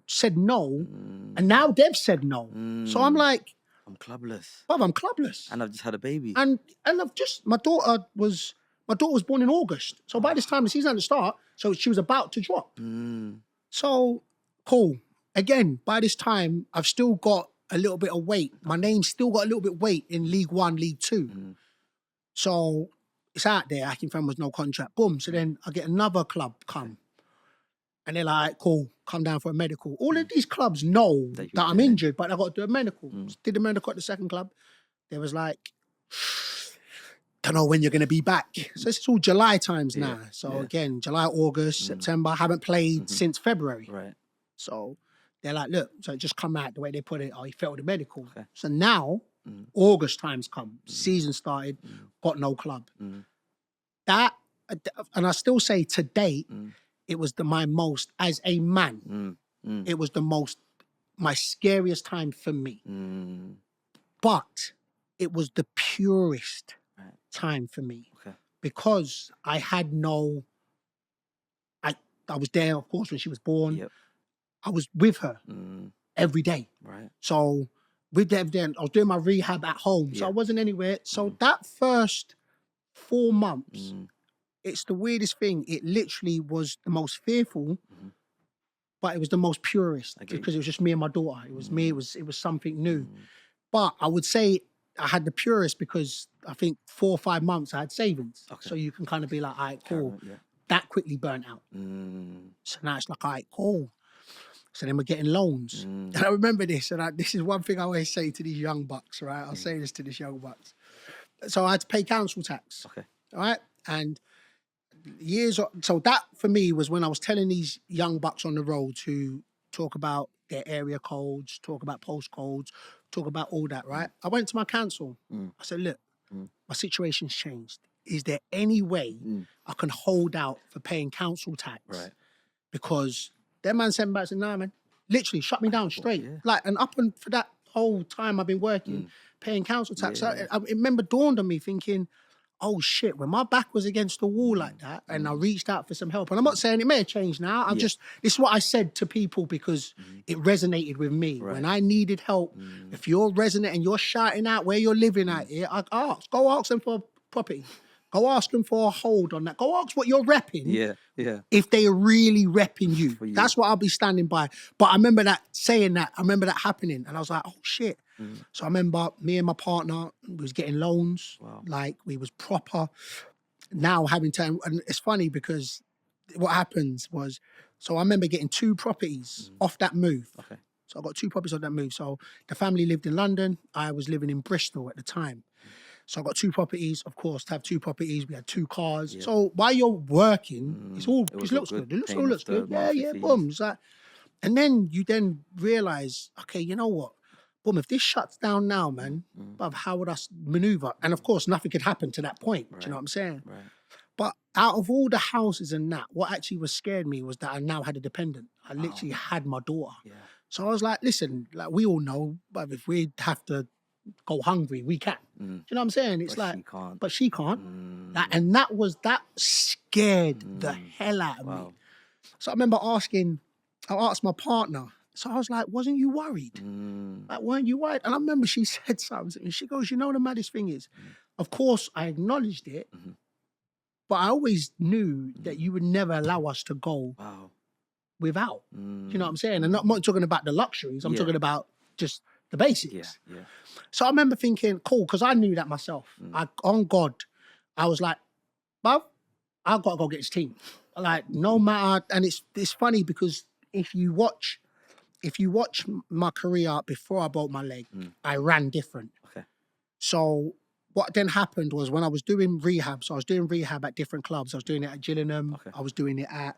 said no, and now they've said no. So I'm like, I'm clubless. Bob, I'm clubless. And I've just had a baby. And I've just, my daughter was born in August. So by this time the season had to start, so she was about to drop. So, cool. Again, by this time, I've still got a little bit of weight. My name's still got a little bit of weight in League One, League Two. So it's out there. Akinfenwa was no contract. Boom. So then I get another club come. And they're like, cool, come down for a medical. All of these clubs know that I'm injured, but I got to do a medical. Did the medical at the second club. They was like, don't know when you're going to be back. So it's all July times now. So again, July, August, September. I haven't played since February. Right. So they're like, look, so it just come out the way they put it. Oh, he failed the medical. Okay. So now, August times come. Season started, got no club. That, and I still say to date, it was my most, as a man, it was my scariest time for me. But it was the purest time for me. Okay. Because I had I was there, of course, when she was born. Yep. I was with her every day. Right. So with them then, I was doing my rehab at home. So I wasn't anywhere. So that first 4 months, it's the weirdest thing. It literally was the most fearful, but it was the most purest because it was just me and my daughter. It was me. It was something new. But I would say I had the purest because I think 4 or 5 months I had savings. Okay. So you can kind of be like, all right, cool. That quickly burnt out. So now it's like, all right, cool. So then we're getting loans. And I remember this, and this is one thing I always say to these young bucks, right? I'll say this to these young bucks. So I had to pay council tax. Okay. All right? And so that for me was when I was telling these young bucks on the road to talk about their area codes, talk about postcodes, talk about all that, right? I went to my council. I said, look, my situation's changed. Is there any way I can hold out for paying council tax? Right. Because that man sent me back and said, nah, man, literally shut me down straight. Yeah. Like, and up and for that whole time I've been working, paying council tax. Yeah. I remember dawned on me thinking, oh shit, when my back was against the wall like that and I reached out for some help, and I'm not saying it may have changed now, this is what I said to people because it resonated with me. Right. When I needed help, if you're resonating, you're shouting out where you're living out here, go ask them for a property. Go ask them for a hold on that. Go ask what you're repping. Yeah. If they are really repping you. That's what I'll be standing by. But I remember that happening. And I was like, oh shit. So I remember me and my partner, we was getting loans. Wow. Like we was proper. Now having to, and it's funny because what happens was, so I remember getting 2 properties off that move. Okay. So I got 2 properties off that move. So the family lived in London. I was living in Bristol at the time. So I got 2 properties. Of course, to have 2 properties, we had 2 cars. Yeah. So while you're working, it looks good. It looks good. Yeah, boom. It's like, and then you realize, okay, you know what? Boom, if this shuts down now, man, bruv, how would I maneuver? And of course, nothing could happen to that point. Right. Do you know what I'm saying? Right. But out of all the houses and that, what actually was scared me was that I now had a dependent. I literally had my daughter. Yeah. So I was like, listen, like we all know, but if we have to go hungry, we can. Do you know what I'm saying? It's but she can't. And that scared the hell out of me. So I remember I asked my partner, so I was like, wasn't you worried? Like, weren't you worried? And I remember she said something, and she goes, you know, the maddest thing is, of course I acknowledged it, but I always knew that you would never allow us to go without. You know what I'm saying? And I'm not talking about the luxuries. I'm talking about just the basics. Yeah. So I remember thinking, cool, because I knew that myself. On God, I was like, bruv, I've got to go get this team. Like, no matter, and it's funny because if you watch my career before I broke my leg, I ran different. Okay. So what then happened was when I was doing rehab, so I was doing rehab at different clubs. I was doing it at Gillingham. Okay. I was doing it at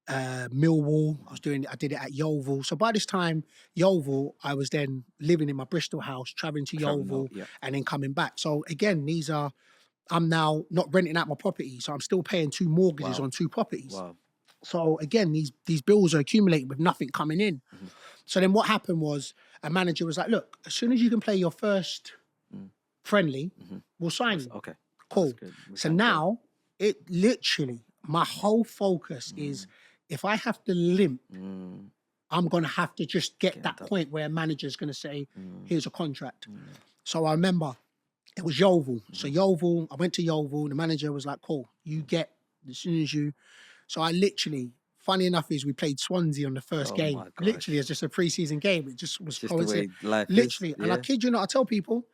Millwall. I did it at Yeovil. So by this time, Yeovil, I was then living in my Bristol house, traveling to Yeovil, and then coming back. So again, I'm now not renting out my property, so I'm still paying 2 mortgages on 2 properties. Wow. So again, these bills are accumulating with nothing coming in. So then what happened was a manager was like, look, as soon as you can play your first friendly, we'll sign you. Okay. Cool. So now it literally, my whole focus is if I have to limp, I'm going to have to just get that point where a manager's going to say, here's a contract. So I remember it was Yeovil. So Yeovil, I went to Yeovil. The manager was like, cool, you get as soon as you. So I literally, funny enough is we played Swansea on the first game. Literally as just a pre-season game. It just was coincident. Literally. And I kid you not, I tell people,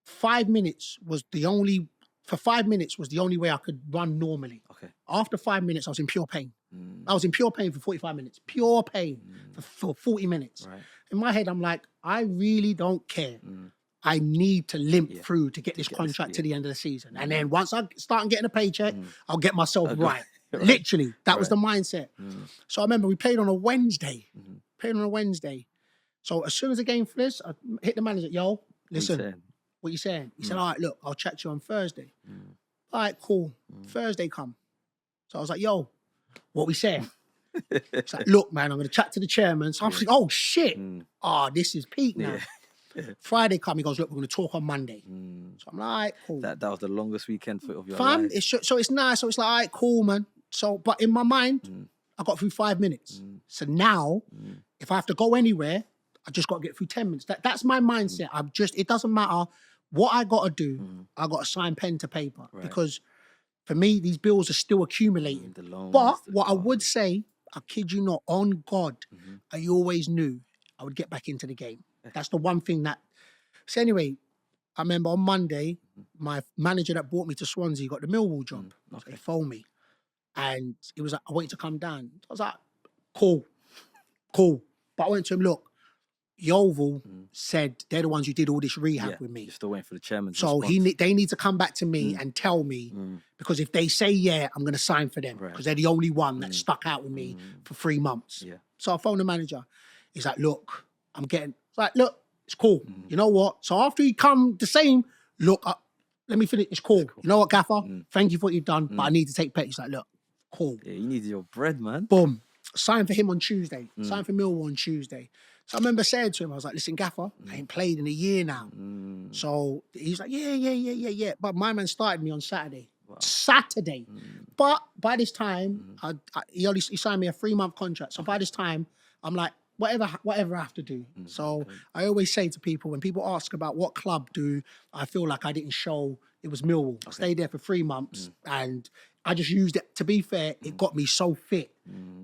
5 minutes was the only way I could run normally. Okay. After 5 minutes, I was in pure pain. I was in pure pain for 45 minutes. Pure pain for 40 minutes. Right. In my head, I'm like, I really don't care. I need to limp through to get this contract to the end of the season. And then once I start getting a paycheck, I'll get myself right. Literally, that was the mindset. So I remember we played on a Wednesday. So as soon as the game finished, I hit the manager, yo, listen, what you saying? He said, all right, look, I'll chat to you on Thursday. All right, cool. Thursday come. So I was like, yo, what we saying? It's like, look, man, I'm going to chat to the chairman. So I'm like, oh, shit. Oh, this is peak now. Friday come, he goes, look, we're going to talk on Monday. So I'm like, all right, cool. That was the longest weekend of your Fun. life. So it's nice. So it's like, all right, cool, man. So, but in my mind, I got through 5 minutes. So now, if I have to go anywhere, I just got to get through 10 minutes. That's my mindset. It doesn't matter what I got to do. I got to sign pen to paper because for me, these bills are still accumulating. But what I would say, I kid you not, on God, I always knew I would get back into the game. That's the one thing that. So anyway, I remember on Monday, my manager that brought me to Swansea got the Millwall job. So he phoned me, and he was like, "I want you to come down." I was like, "Cool." But I went to him, look. Yeovil said they're the ones who did all this rehab with me. You're still waiting for the chairman. So they need to come back to me and tell me because if they say I'm going to sign for them because they're the only one that stuck out with me for 3 months. Yeah. So I phoned the manager. He's like, look, it's cool. You know what? So after he come the same, look, let me finish. It's cool. You know what, Gaffer? Thank you for what you've done, but I need to take pay. He's like, look, cool. Yeah, you need your bread, man. Boom. Signed for him on Tuesday. Signed for Millwall on Tuesday. So I remember saying to him, I was like, listen, Gaffer, I ain't played in a year now. So he's like, yeah. But my man started me on Saturday. Wow. Saturday. But by this time, he signed me a 3-month contract. So by this time, I'm like, whatever I have to do. So I always say to people, when people ask about what club do I feel like I didn't show, it was Millwall. I stayed there for 3 months and I just used it. To be fair, it got me so fit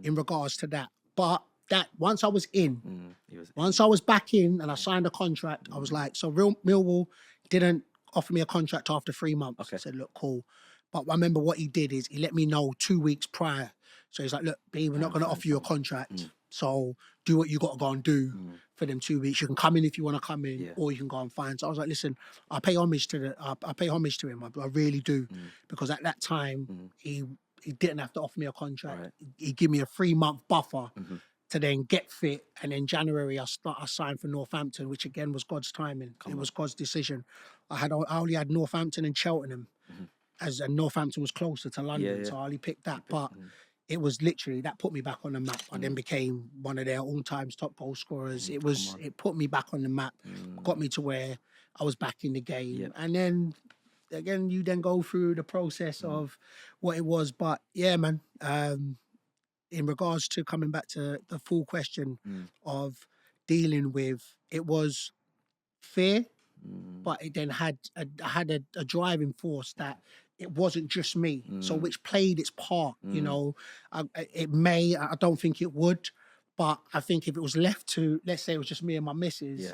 in regards to that. But that once I was in, once I was back in and I signed a contract, I was like, so Millwall didn't offer me a contract after 3 months. I said, look, cool. But I remember what he did is he let me know 2 weeks prior. So he's like, look, B, we're not going to offer you a contract. So do what you got to go and do for them 2 weeks. You can come in if you want to come in, or you can go and find. So I was like, listen, I pay homage to him. I really do, because at that time he didn't have to offer me a contract. Right. He gave me a 3-month buffer to then get fit, and in January I signed for Northampton, which again was God's timing. It was God's decision. I only had Northampton and Cheltenham, and Northampton was closer to London, so I only picked that. But it was literally that put me back on the map. I then became one of their all-time top goal scorers. It put me back on the map, got me to where I was back in the game, and then again you then go through the process of what it was. But yeah, man. In regards to coming back to the full question of dealing with, it was fear, but it then had a driving force that it wasn't just me. So which played its part, you know. I don't think it would, but I think if it was left to, let's say it was just me and my missus,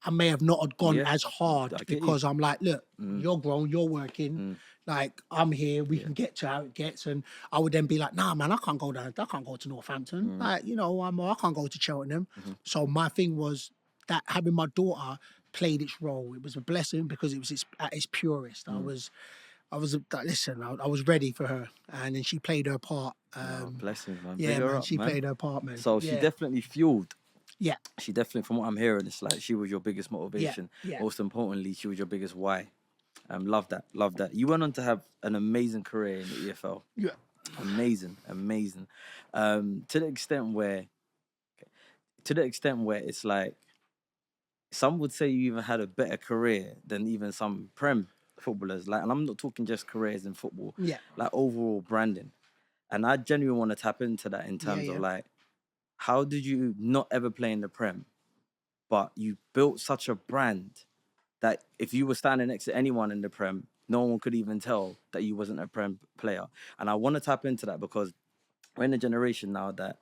I may have not have gone as hard because I'm like, look, you're grown, you're working. Like, I'm here, we can get to how it gets. And I would then be like, nah, man, I can't go there. I can't go to Northampton. Like, you know, I can't go to Cheltenham. So my thing was that having my daughter played its role. It was a blessing because it was at its purest. I was ready for her. And then she played her part. Blessings, man. Yeah, Big her man, up, she man. played her part, man. So she definitely fueled. Yeah. She definitely, from what I'm hearing, it's like she was your biggest motivation. Yeah. Most importantly, she was your biggest why. Love that. You went on to have an amazing career in the EFL. Yeah. Amazing. To the extent where it's like, some would say you even had a better career than even some Prem footballers. Like, and I'm not talking just careers in football. Yeah. Like overall branding. And I genuinely want to tap into that in terms of like, how did you not ever play in the Prem, but you built such a brand that if you were standing next to anyone in the Prem, no one could even tell that you wasn't a Prem player. And I want to tap into that because we're in a generation now that,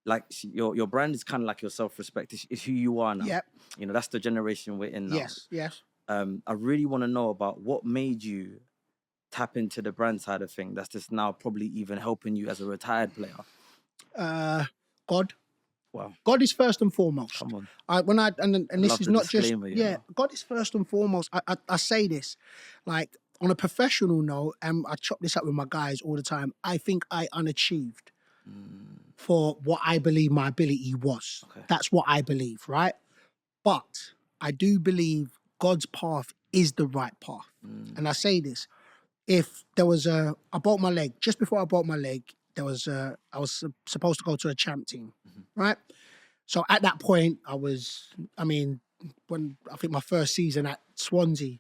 like, your brand is kind of like your self-respect. It's who you are now. Yep. You know, that's the generation we're in now. Yes. I really want to know about what made you tap into the brand side of things that's just now probably even helping you as a retired player. God. Wow. God is first and foremost. Come on. This is not just, know? God is first and foremost. I say this, like, on a professional note, and I chop this up with my guys all the time, I think I unachieved for what I believe my ability was. Okay. That's what I believe, right? But I do believe God's path is the right path. And I say this, if there was I broke my leg, just before I broke my leg, I was supposed to go to a champ team, right? So at that point, when I think my first season at Swansea,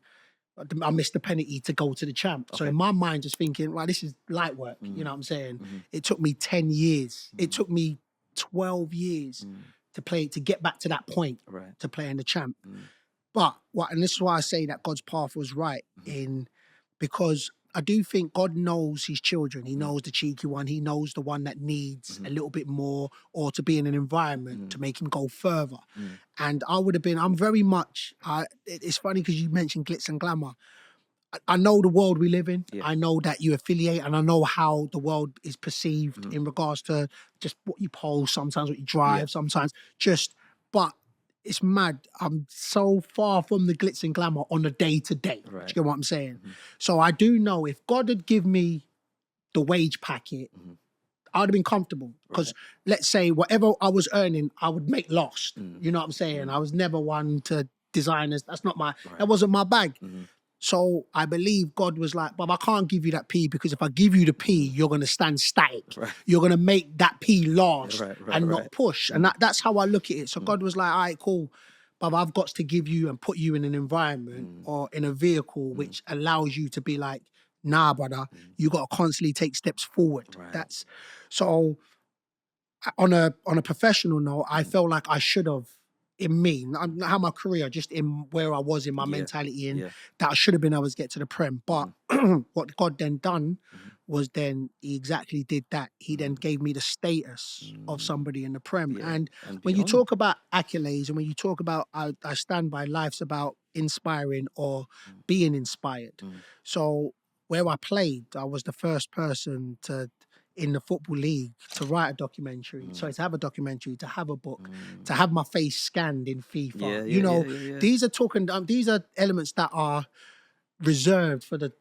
I missed the penalty to go to the champ. Okay. So in my mind, just thinking, right, this is light work. You know what I'm saying? It took me 10 years. It took me 12 years to get back to that point, to play in the champ. But and this is why I say that God's path was right because I do think God knows his children. He knows the cheeky one. He knows the one that needs a little bit more or to be in an environment to make him go further. And I'm very much, it's funny because you mentioned glitz and glamour. I know the world we live in. Yeah. I know that you affiliate and I know how the world is perceived in regards to just what you post, sometimes what you drive, sometimes but it's mad. I'm so far from the glitz and glamour on a day-to-day. Do you get what I'm saying? So I do know if God had given me the wage packet, I would have been comfortable. Because let's say whatever I was earning, I would make loss. You know what I'm saying? I was never one to designers. That's not that wasn't my bag. So I believe God was like, Bob, I can't give you that P because if I give you the P, you're going to stand static. You're going to make that P last and not push. And that's how I look at it. So God was like, all right, cool. Bob, I've got to give you and put you in an environment or in a vehicle which allows you to be like, nah, brother, you got to constantly take steps forward. That's so on a professional note, I felt like I should have in me, not how my career, just in where I was in my mentality that I should have been able to get to the Prem. But what God then done was then he exactly did that. He then gave me the status of somebody in the Prem. And when you talk about accolades and when you talk about, I stand by life's about inspiring or being inspired. So where I played, I was the first person in the Football League to write a documentary, to have a documentary, to have a book, to have my face scanned in FIFA. These are elements that are reserved for the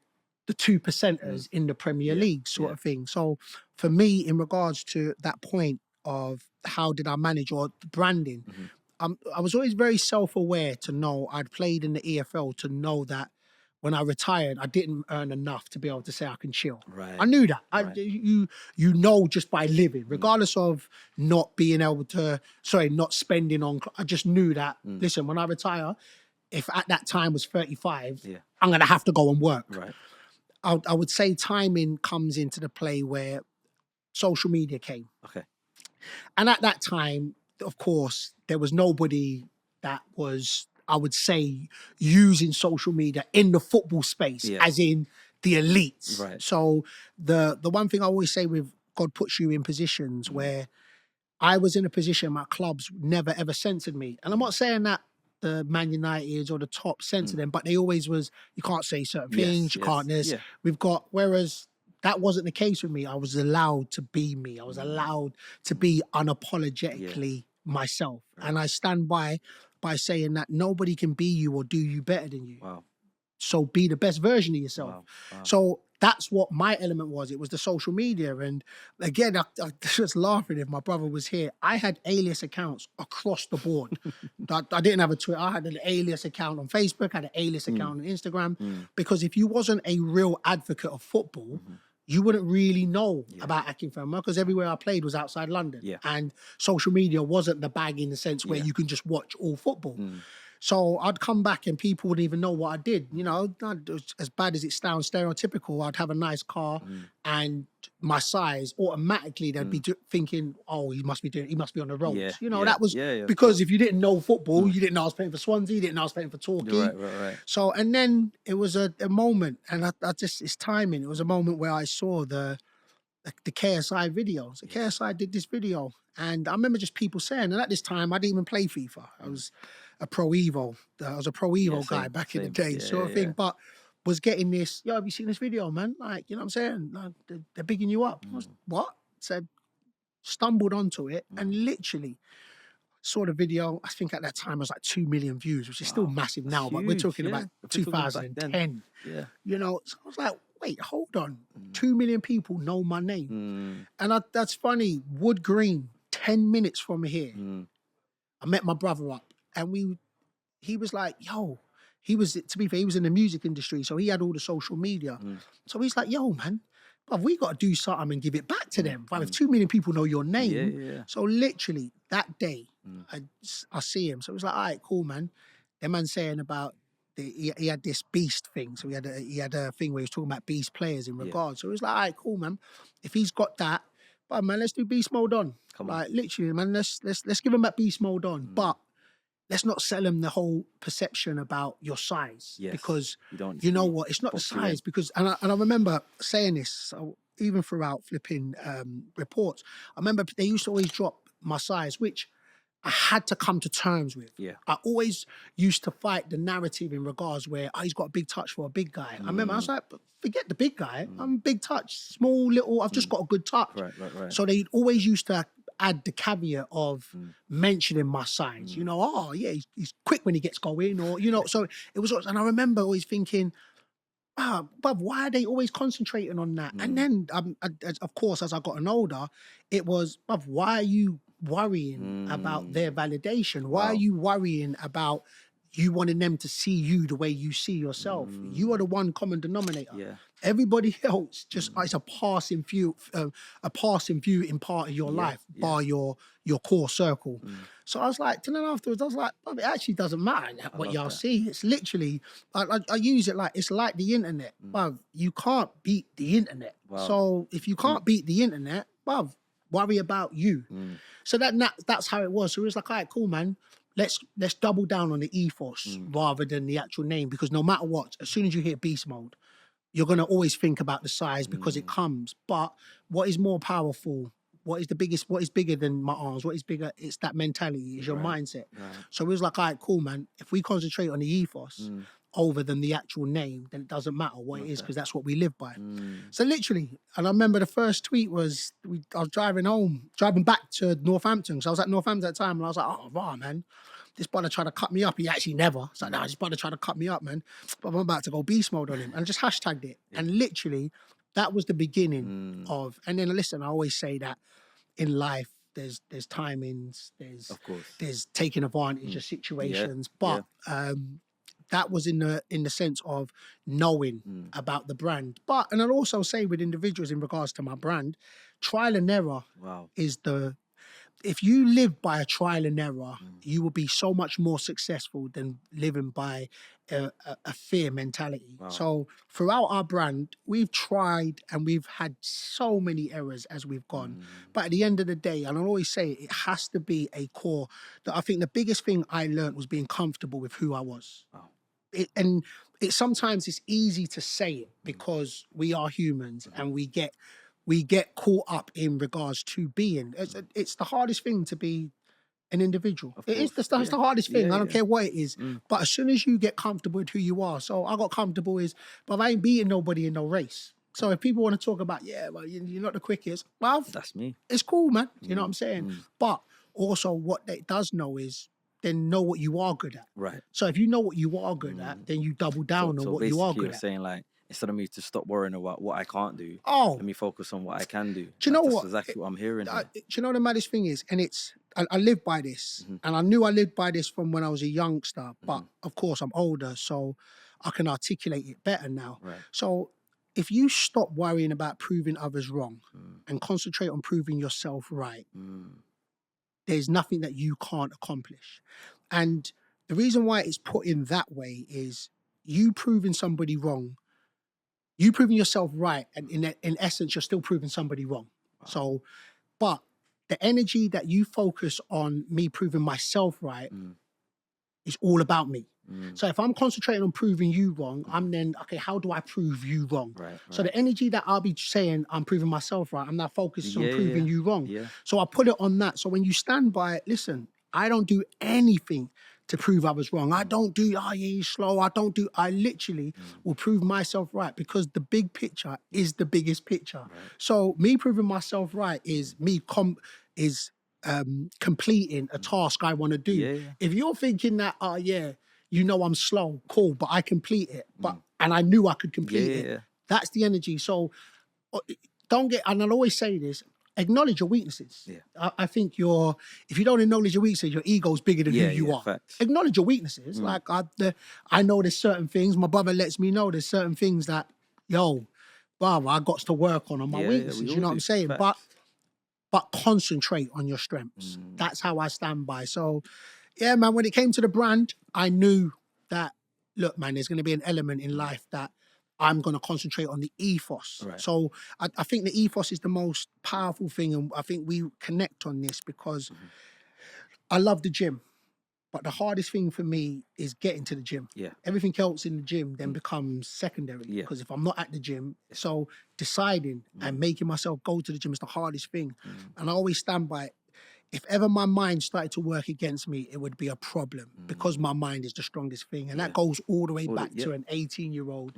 2%ers in the Premier League sort of thing. So for me, in regards to that point of how did I manage or branding, I was always very self-aware to know I'd played in the EFL to know that when I retired, I didn't earn enough to be able to say I can chill. I knew that. You know just by living, regardless of not being able to, not spending on, I just knew that, listen, when I retire, if at that time was 35, I'm going to have to go and work. I would say timing comes into the play where social media came. And at that time, of course, there was nobody that was, I would say, using social media in the football space, as in the elites. Right. So the one thing I always say with God puts you in positions where I was in a position my clubs never ever censored me. And I'm not saying that the Man United or the top censored them, but they always was, you can't say certain things, you can't this. Yeah. We've got, whereas that wasn't the case with me. I was allowed to be me. I was allowed to be unapologetically myself. And I stand by saying that nobody can be you or do you better than you. Wow. So be the best version of yourself. Wow. So that's what my element was. It was the social media. And again, I was laughing if my brother was here. I had alias accounts across the board. I didn't have a Twitter. I had an alias account on Facebook, I had an alias account on Instagram. Because if you wasn't a real advocate of football, you wouldn't really know about Akinfenwa, because everywhere I played was outside London. Yeah. And social media wasn't the bag in the sense where you can just watch all football. So I'd come back and people wouldn't even know what I did. You know, as bad as it sounds stereotypical, I'd have a nice car and my size, automatically they'd be thinking, oh, he must be on the roads. Yeah, You know, yeah, that was yeah, because if you didn't know football, you didn't know I was playing for Swansea, you didn't know I was playing for Torquay. Right. So, and then it was a moment, and I just, it's timing. It was a moment where I saw the KSI video. So KSI did this video, and I remember just people saying, and at this time I didn't even play FIFA. I was a Pro Evo. I was a Pro Evo guy back in the day, sort of thing. But was getting this, yo, have you seen this video, man? Like, you know what I'm saying? Like, they're bigging you up. I was, what? Said, stumbled onto it, and literally saw the video. I think at that time it was like 2 million views, which is still massive now, but we're talking about 2010. Yeah. You know, so I was like, wait, hold on. 2 million people know my name. And that's funny. Wood Green, 10 minutes from here, I met my brother up, and he was like, yo, to be fair, he was in the music industry, so he had all the social media. So he's like, yo, man, bruv, we got to do something and give it back to them. If 2 million people know your name. So literally that day, I see him. So it was like, all right, cool, man. The man saying about, he had this beast thing. So he had a thing where he was talking about beast players in regards. So it was like, all right, cool, man. If he's got that, but man, let's do beast mode on. Like literally, man, let's give him that beast mode on. But let's not sell him the whole perception about your size. Because you know what? It's not the size. Because and I remember saying this, so even throughout flipping reports, I remember they used to always drop my size, which I had to come to terms with. I always used to fight the narrative in regards where, oh, he's got a big touch for a big guy. I remember I was like, forget the big guy. I'm big touch, small, little, I've just got a good touch. Right. So they always used to add the caveat of mentioning my size. You know, oh yeah, he's quick when he gets going, or, you know, so it was, and I remember always thinking, but why are they always concentrating on that? And then, of course, as I got older, it was, but why are you worrying about their validation? Why are you worrying about you wanting them to see you the way you see yourself? You are the one common denominator. Everybody else just is a passing view in part of your life, bar your core circle. So I was like, and then afterwards, I was like, it actually doesn't matter what y'all see. It's literally, I use it like, it's like the internet. Bruv, you can't beat the internet. So if you can't beat the internet, bruv, worry about you. So that's how it was. So it was like, all right, cool, man. Let's double down on the ethos rather than the actual name, because no matter what, as soon as you hear beast mode, you're gonna always think about the size because it comes. But what is more powerful? What is bigger than my arms? What is bigger? It's that mentality, it's your mindset. So it was like, all right, cool, man. If we concentrate on the ethos over than the actual name, then it doesn't matter what it is, because that's what we live by. So literally, and I remember the first tweet was, I was driving back to Northampton. So I was at Northampton at the time, and I was like, oh, wow, man, this brother tried to cut me up. He actually never. It's like, nah, this brother tried to cut me up, man. But I'm about to go beast mode on him. And I just hashtagged it. And literally, that was the beginning of, and then listen, I always say that in life, there's timings, there's taking advantage of situations. But that was in the sense of knowing about the brand. And I'll also say with individuals in regards to my brand, trial and error is if you live by a trial and error, you will be so much more successful than living by a fear mentality. So throughout our brand, we've tried and we've had so many errors as we've gone. But at the end of the day, and I always say, it has to be a core. That I think the biggest thing I learned was being comfortable with who I was. and it sometimes it's easy to say it because we are humans and we get caught up in regards to being. It's the hardest thing to be an individual. Of It is course. that's the hardest thing. Yeah, I don't yeah. care what it is. But as soon as you get comfortable with who you are, so I got comfortable but I ain't beating nobody in no race. So if people want to talk about, well, you're not the quickest, well, That's me. it's cool, man. You know what I'm saying? But also what it does know is then know what you are good at. Right. So if you know what you are good at, then you double down on what you are good you're at. saying like, instead of me to stop worrying about what I can't do, Oh, let me focus on what I can do. do you know That's what? exactly what I'm hearing here. Do you know the maddest thing is? And I live by this. And I knew I lived by this from when I was a youngster. But of course, I'm older, so I can articulate it better now. Right. So if you stop worrying about proving others wrong and concentrate on proving yourself right, there's nothing that you can't accomplish. And the reason why it's put in that way is you proving somebody wrong, you proving yourself right, and in essence, you're still proving somebody wrong. Wow. So, but the energy that you focus on me proving myself right is all about me. So if I'm concentrating on proving you wrong, I'm then, okay, how do I prove you wrong? Right. So the energy that I'll be saying I'm proving myself right, I'm now focused on proving you wrong. Yeah. So I put it on that. So when you stand by it, listen, I don't do anything to prove others wrong. I don't do, he's slow. I literally will prove myself right because the big picture is the biggest picture. Right. So me proving myself right is me completing a task I want to do. Yeah. If you're thinking that, I'm slow, cool, but I complete it. And I knew I could complete it. That's the energy. So and I'll always say this, acknowledge your weaknesses. Yeah. I think if you don't acknowledge your weaknesses, your ego's bigger than who you are. Facts. Acknowledge your weaknesses. Like I know there's certain things, my brother lets me know there's certain things that, I got to work on my weaknesses. You know what I'm saying? Facts. But concentrate on your strengths. That's how I stand by. So, yeah, man, when it came to the brand, I knew that, look, man, there's going to be an element in life that I'm going to concentrate on the ethos. Right. So I think the ethos is the most powerful thing. And I think we connect on this because I love the gym. But the hardest thing for me is getting to the gym. Yeah. Everything else in the gym then becomes secondary. Yeah. Because if I'm not at the gym, so deciding and making myself go to the gym is the hardest thing. And I always stand by it. If ever my mind started to work against me, it would be a problem because my mind is the strongest thing. And that goes all the way back to an 18-year-old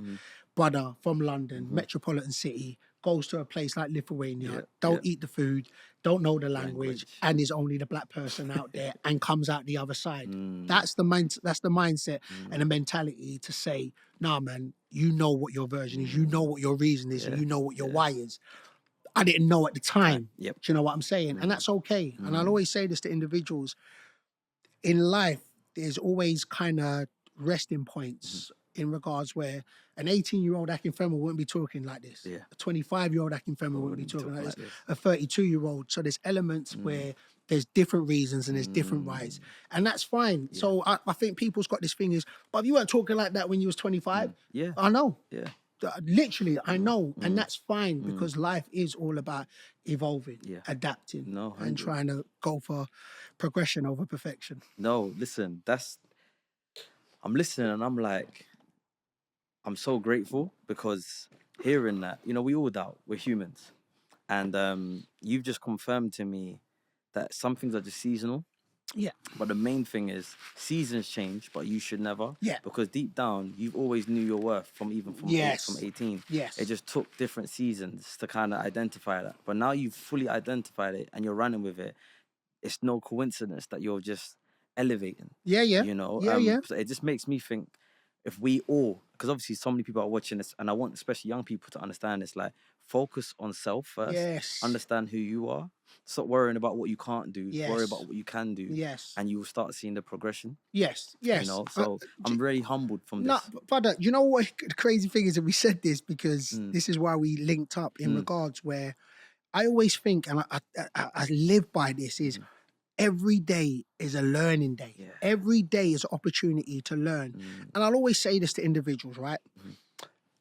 brother from London, metropolitan city, goes to a place like Lithuania, don't eat the food, don't know the language, and is only the black person out there and comes out the other side. That's the mindset and the mentality to say, nah, man, you know what your version is, you know what your reason is, and you know what your why is. I didn't know at the time. Yep. Do you know what I'm saying? And that's okay. And I'll always say this to individuals. In life, there's always kind of resting points in regards where an 18-year-old Akinfenwa wouldn't be talking like this. Yeah. A 25-year-old Akinfenwa wouldn't be talking like this. A 32-year-old. So there's elements where there's different reasons and there's different rights. And that's fine. Yeah. So I think people's got this thing is, but if you weren't talking like that when you was 25, I know. Yeah. Literally, I know, and that's fine because life is all about evolving, adapting, and trying to go for progression over perfection. No, listen, I'm listening and I'm like, I'm so grateful because hearing that, we all doubt, we're humans. And you've just confirmed to me that some things are just seasonal. Yeah. But the main thing is seasons change, but you should never. Yeah. Because deep down, you've always knew your worth from 18. Yes. It just took different seasons to kind of identify that. But now you've fully identified it and you're running with it. It's no coincidence that you're just elevating. Yeah. So it just makes me think if we all, because obviously so many people are watching this, and I want especially young people to understand this, like focus on self first. Yes. Understand who you are. Stop worrying about what you can't do. Yes. Worry about what you can do. Yes. And you will start seeing the progression. Yes. Yes. So I'm really humbled from this. But you know what the crazy thing is that we said this because this is why we linked up in regards where I always think, and I live by this, is every day is a learning day. Yeah. Every day is an opportunity to learn. And I'll always say this to individuals, right?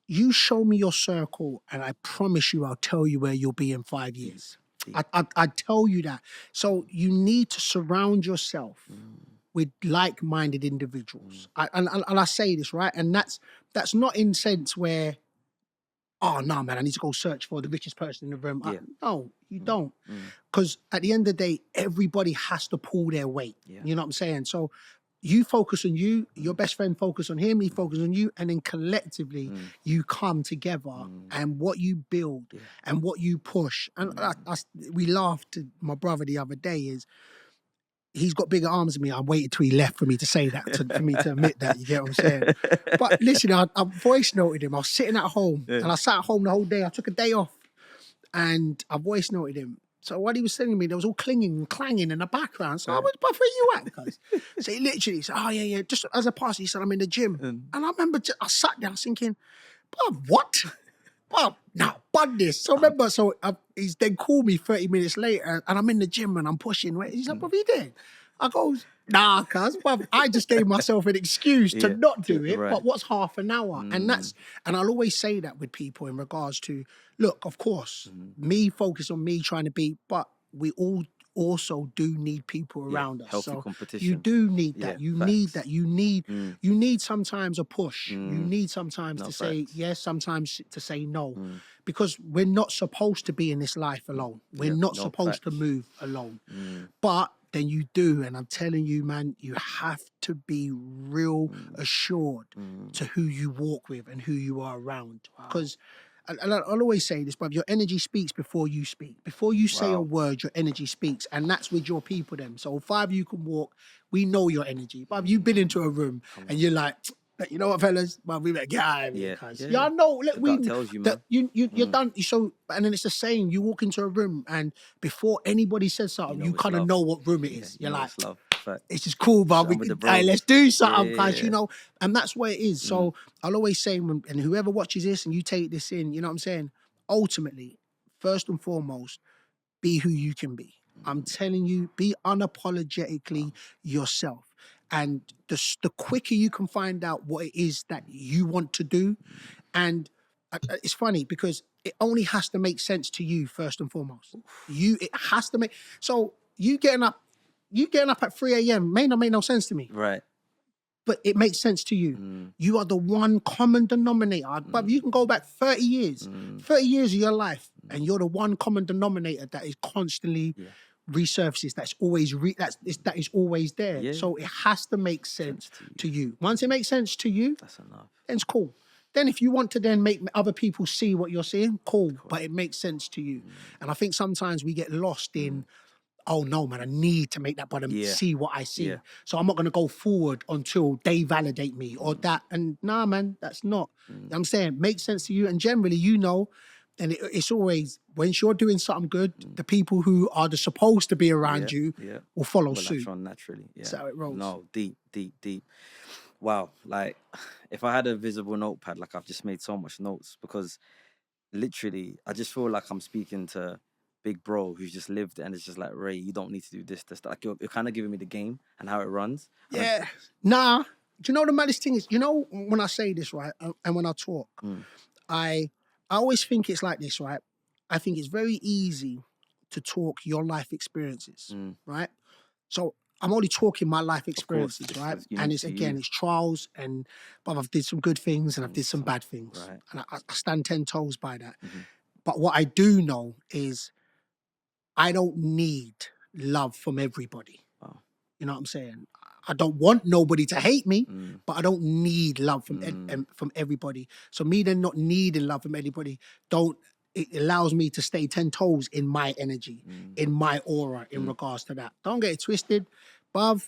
You show me your circle and I promise you I'll tell you where you'll be in 5 years. I tell you that. So you need to surround yourself with like-minded individuals. And I say this, right? And that's not in sense where, oh, no, man, I need to go search for the richest person in the room. No, you don't. Because at the end of the day, everybody has to pull their weight. You know what I'm saying? So you focus on you, your best friend focus on him, he focus on you, and then collectively you come together and what you build and what you push. And we laughed at my brother the other day is, he's got bigger arms than me. I waited till he left for me to say that, for me to admit that. You get what I'm saying? But listen, I voice noted him. I was sitting at home and I sat at home the whole day. I took a day off and I voice noted him. So what he was telling me, there was all clinging and clanging in the background. So I was, but where you at, guys? So he literally said, oh, yeah. Just as a pass, he said, I'm in the gym. And I remember I sat there, I was thinking, but what? Well, now, bud this. So remember, he's then called me 30 minutes later and I'm in the gym and I'm pushing. He's like, what have you done? I go, nah, cuz, I just gave myself an excuse to not do it, but what's half an hour? And I'll always say that with people in regards to, look, of course, me focus on me trying to be, but we all also do need people around us. Healthy competition. You do need that. You need that. You need sometimes a push. You need sometimes to say yes, sometimes to say no. Because we're not supposed to be in this life alone. We're not supposed to move alone. But then you do, and I'm telling you, man, you have to be real assured to who you walk with and who you are around. Because and I'll always say this, but your energy speaks before you speak. Before you say a word, your energy speaks. And that's with your people then. So if five of you can walk, we know your energy. But if you've been into a room and you're like, you know what, fellas? Well, we better get out of here, cuz. Yeah, I know. Look, tells you, man. that you're done. So, and then it's the same. You walk into a room and before anybody says something, you kind of know what room it is. You're like, it's love. it's just cool, but hey, let's do something, guys, you know, and that's where it is. So I'll always say, and whoever watches this and you take this in, you know what I'm saying? Ultimately, first and foremost, be who you can be. I'm telling you, be unapologetically yourself. And the quicker you can find out what it is that you want to do, and it's funny because it only has to make sense to you first and foremost. It has to make, so you getting up at 3 a.m. may not make no sense to me. Right. But it makes sense to you. You are the one common denominator. But you can go back 30 years, 30 years of your life, and you're the one common denominator that is constantly resurfaces. That's always that is always there. Yeah. So it has to make sense to you. Once it makes sense to you, that's enough. Then it's cool. Then if you want to then make other people see what you're seeing, cool. But it makes sense to you. And I think sometimes we get lost in, oh no, man, I need to make that bottom see what I see. Yeah. So I'm not going to go forward until they validate me or that. And nah, man, that's not. I'm saying, makes sense to you. And generally, you know, and it's always, when you're doing something good, the people who are supposed to be around you will follow suit. Naturally. Yeah. That's how it rolls. No, deep. Wow. Like, if I had a visible notepad, like I've just made so much notes because literally, I just feel like I'm speaking to big bro who's just lived and it's just like, Ray, you don't need to do this. Like you're kind of giving me the game and how it runs. Yeah. Nah. Do you know the maddest thing is, you know, when I say this, right, and when I talk, I always think it's like this, right? I think it's very easy to talk your life experiences, right? So I'm only talking my life experiences, right? And it's trials but I've did some good things and I've did some bad things. Right. And I stand 10 toes by that. But what I do know is I don't need love from everybody. Wow. You know what I'm saying? I don't want nobody to hate me, but I don't need love from everybody. So me then not needing love from anybody, it allows me to stay 10 toes in my energy, in my aura in regards to that. Don't get it twisted. Bruv,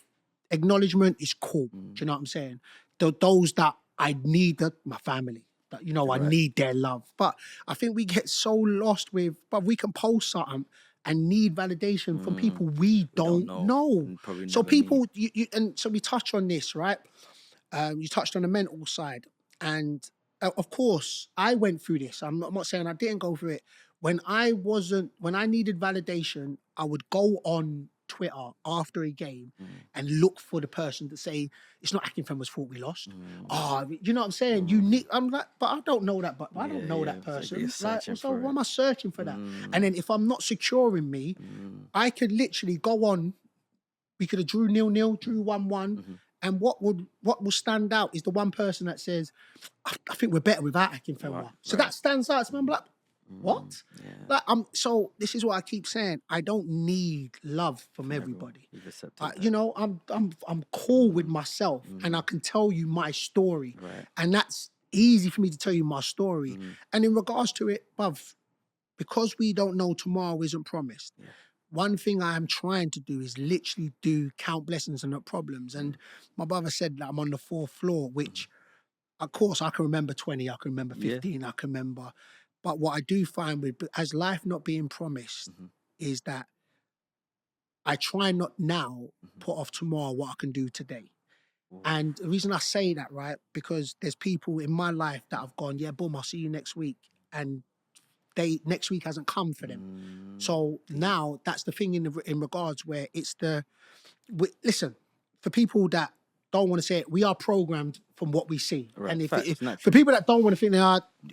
acknowledgement is cool. Do you know what I'm saying? Those that I need, my family. You know, I need their love. But I think we get so lost with, but we can post something and need validation from people we don't know. So people, and so we touch on this, right? You touched on the mental side. And of course, I went through this. I'm not saying I didn't go through it. When I needed validation, I would go on Twitter after a game and look for the person to say, it's not Akinfenwa's fault we lost. You know what I'm saying? I'm like, but I don't know that, but I don't know that person. Like, so why am I searching for that? And then if I'm not secure in me, I could literally go on We could have drew 0-0, drew 1-1. And what will stand out is the one person that says, I think we're better without Akinfenwa. So that stands out. So I'm like, what? Yeah. Like, so this is what I keep saying. I don't need love from everybody. You've accepted You know, I'm cool with myself, and I can tell you my story. Right. And that's easy for me to tell you my story. And in regards to it, bruv, because we don't know tomorrow isn't promised. Yeah. One thing I am trying to do is literally count blessings and not problems. And my brother said that I'm on the 4th floor, which, of course, I can remember 20, I can remember 15, I can remember. But what I do find as life not being promised is that I try not now put off tomorrow what I can do today. And the reason I say that, right, because there's people in my life that have gone, yeah, boom, I'll see you next week. And next week hasn't come for them. So now that's the thing in regards where it's listen, for people that don't want to say it, we are programmed from what we see. Right. And if for people that don't want to think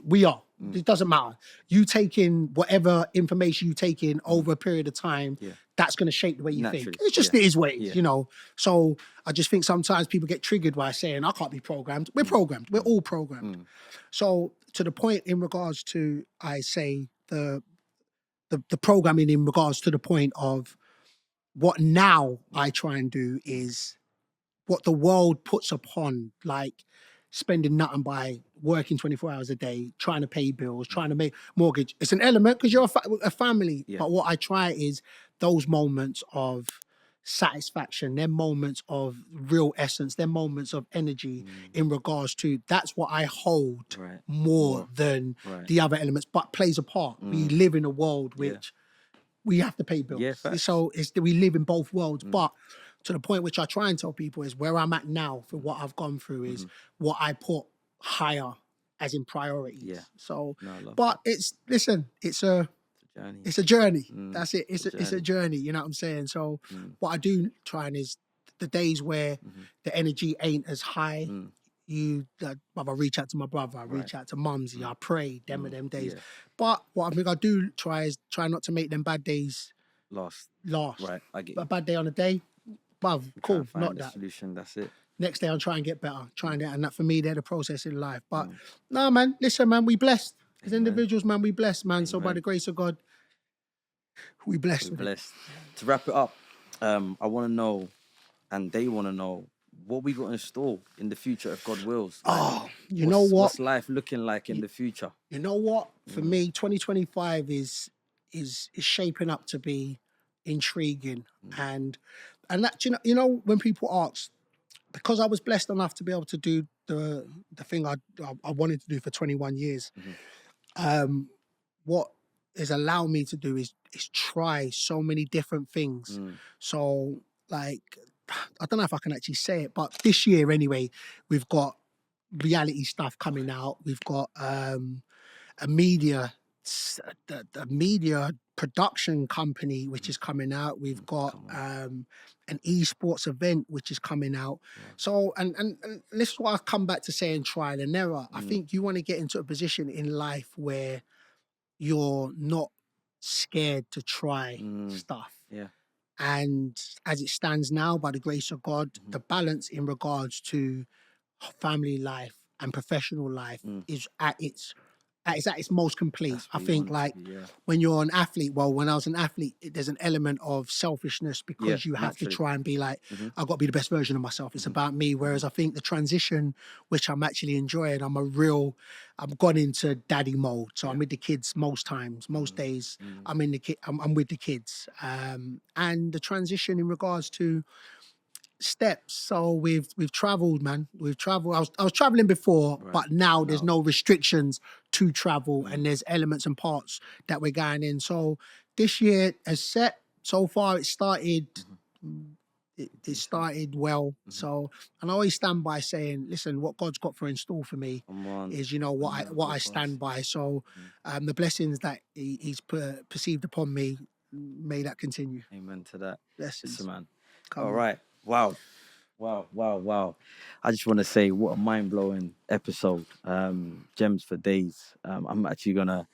we are. It doesn't matter. You take in whatever information you take in over a period of time, that's going to shape the way you think. It's just, it is what it is, you know. So I just think sometimes people get triggered by saying, I can't be programmed. We're programmed. We're all programmed. So to the point in regards to, I say, the programming in regards to the point of what now I try and do is what the world puts upon, like spending nothing by working 24 hours a day, trying to pay bills, trying to make mortgage. It's an element because you're a family. Yeah. But what I try is those moments of satisfaction, they're moments of real essence, they're moments of energy in regards to, that's what I hold more than the other elements, but plays a part. We live in a world which we have to pay bills. Yeah, so we live in both worlds. But to the point which I try and tell people is where I'm at now for what I've gone through is what I put higher as in priorities. Yeah. So, but it's a journey. It's a journey. That's it. It's a journey. You know what I'm saying? So what I do try and is the days where the energy ain't as high, I reach out to my brother, I reach out to mumsy, I pray, them days. Yeah. But what I think I do try not to make them bad days last. Right, I get you. A bad day on a day, bruv, cool, not that. Solution, that's it. Next day I'll try and get better, and that for me, they're the process in life. But no, man, listen, man, we blessed. As individuals, man, we blessed, man. Amen. So by the grace of God, we blessed. To wrap it up, I want to know, and they want to know, what we got in store in the future if God wills. Like, you know what? What's life looking like in the future? You know what? For me, 2025 is shaping up to be intriguing, and that you know when people ask, because I was blessed enough to be able to do the thing I wanted to do for 21 years. What is allowed me to do is try so many different things. So like, I don't know if I can actually say it, but this year anyway, we've got reality stuff coming out. We've got a media production company which is coming out. We've got an esports event which is coming out. So and this is what I've come back to saying, trial and error. I think you want to get into a position in life where you're not scared to try stuff. Yeah. And as it stands now, by the grace of God, the balance in regards to family life and professional life is at its most complete. I think when you're an athlete, when I was an athlete, there's an element of selfishness because you have to try and be like, I've got to be the best version of myself. It's about me. Whereas I think the transition, which I'm actually enjoying, I've gone into daddy mode. So I'm with the kids most times, most days. I'm with the kids. And the transition in regards to steps. So we've traveled, man. We've traveled. I was traveling before, but now there's no restrictions to travel, and there's elements and parts that we're going in. So this year has set. So far, it started. It started well. So, and I always stand by saying, listen, what God's got for in store for me is, you know, what I stand by. So, the blessings that He's perceived upon me, may that continue. Amen to that. Blessings, man. All right. Wow. I just want to say, what a mind-blowing episode. Gems for days. I'm actually going to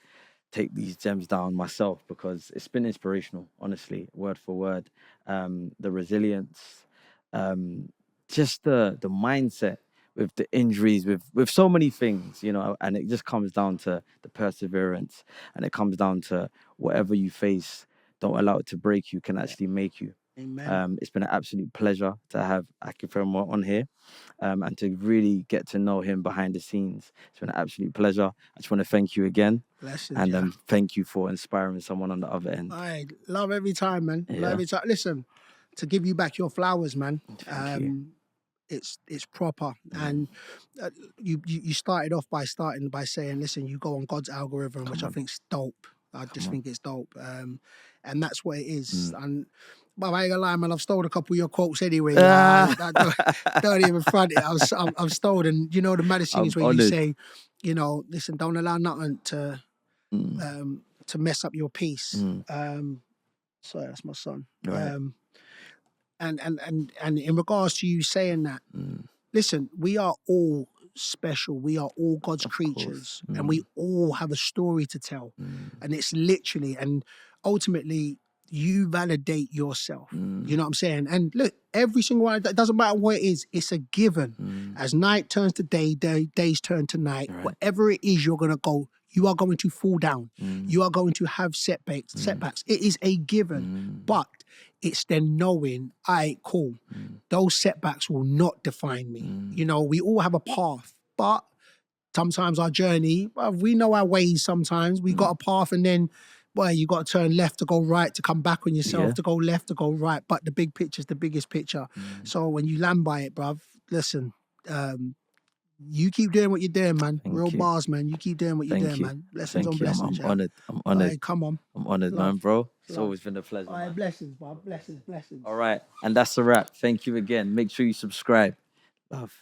take these gems down myself, because it's been inspirational, honestly, word for word. The resilience, just the mindset with the injuries, with so many things, you know, and it just comes down to the perseverance, and it comes down to whatever you face, don't allow it to break you, can actually make you. Amen. It's been an absolute pleasure to have Akinfenwa on here, and to really get to know him behind the scenes. It's been an absolute pleasure. I just want to thank you again. Blessings, And thank you for inspiring someone on the other end. I love every time, man. Yeah. Love every time. Listen, to give you back your flowers, man. Thank you. It's proper, and you started off by saying, listen, you go on God's algorithm, which I think's dope. I just think it's dope, and that's what it is. And but I ain't gonna lie, man, I've stolen a couple of your quotes anyway. Don't even front it. I've stolen, and you know the maddest thing is when you say, you know, listen, don't allow nothing to mess up your peace. Sorry, that's my son. Right. And in regards to you saying that, listen, we are all special. We are all God's creatures, and we all have a story to tell. And it's literally, and ultimately, you validate yourself. You know what I'm saying? And look, every single one, it doesn't matter what it is, it's a given. As night turns to day, days turn to night, whatever it is you're going to go, you are going to fall down. You are going to have setbacks. It is a given. But it's then knowing, cool, those setbacks will not define me. You know, we all have a path, but sometimes our journey, we know our ways sometimes. We got a path, and then, well, you got to turn left to go right, to come back on yourself, to go left to go right. But the big picture's the biggest picture. So when you land by it, bruv, listen, you keep doing what you're doing, man. Real bars, man. You keep doing what you're doing, man. Blessings on blessings. I'm honoured. I'm honoured. Right, come on. I'm honoured, man, bro. It's always been a pleasure. All right, blessings, bro. Blessings. All right. And that's a wrap. Thank you again. Make sure you subscribe. Love.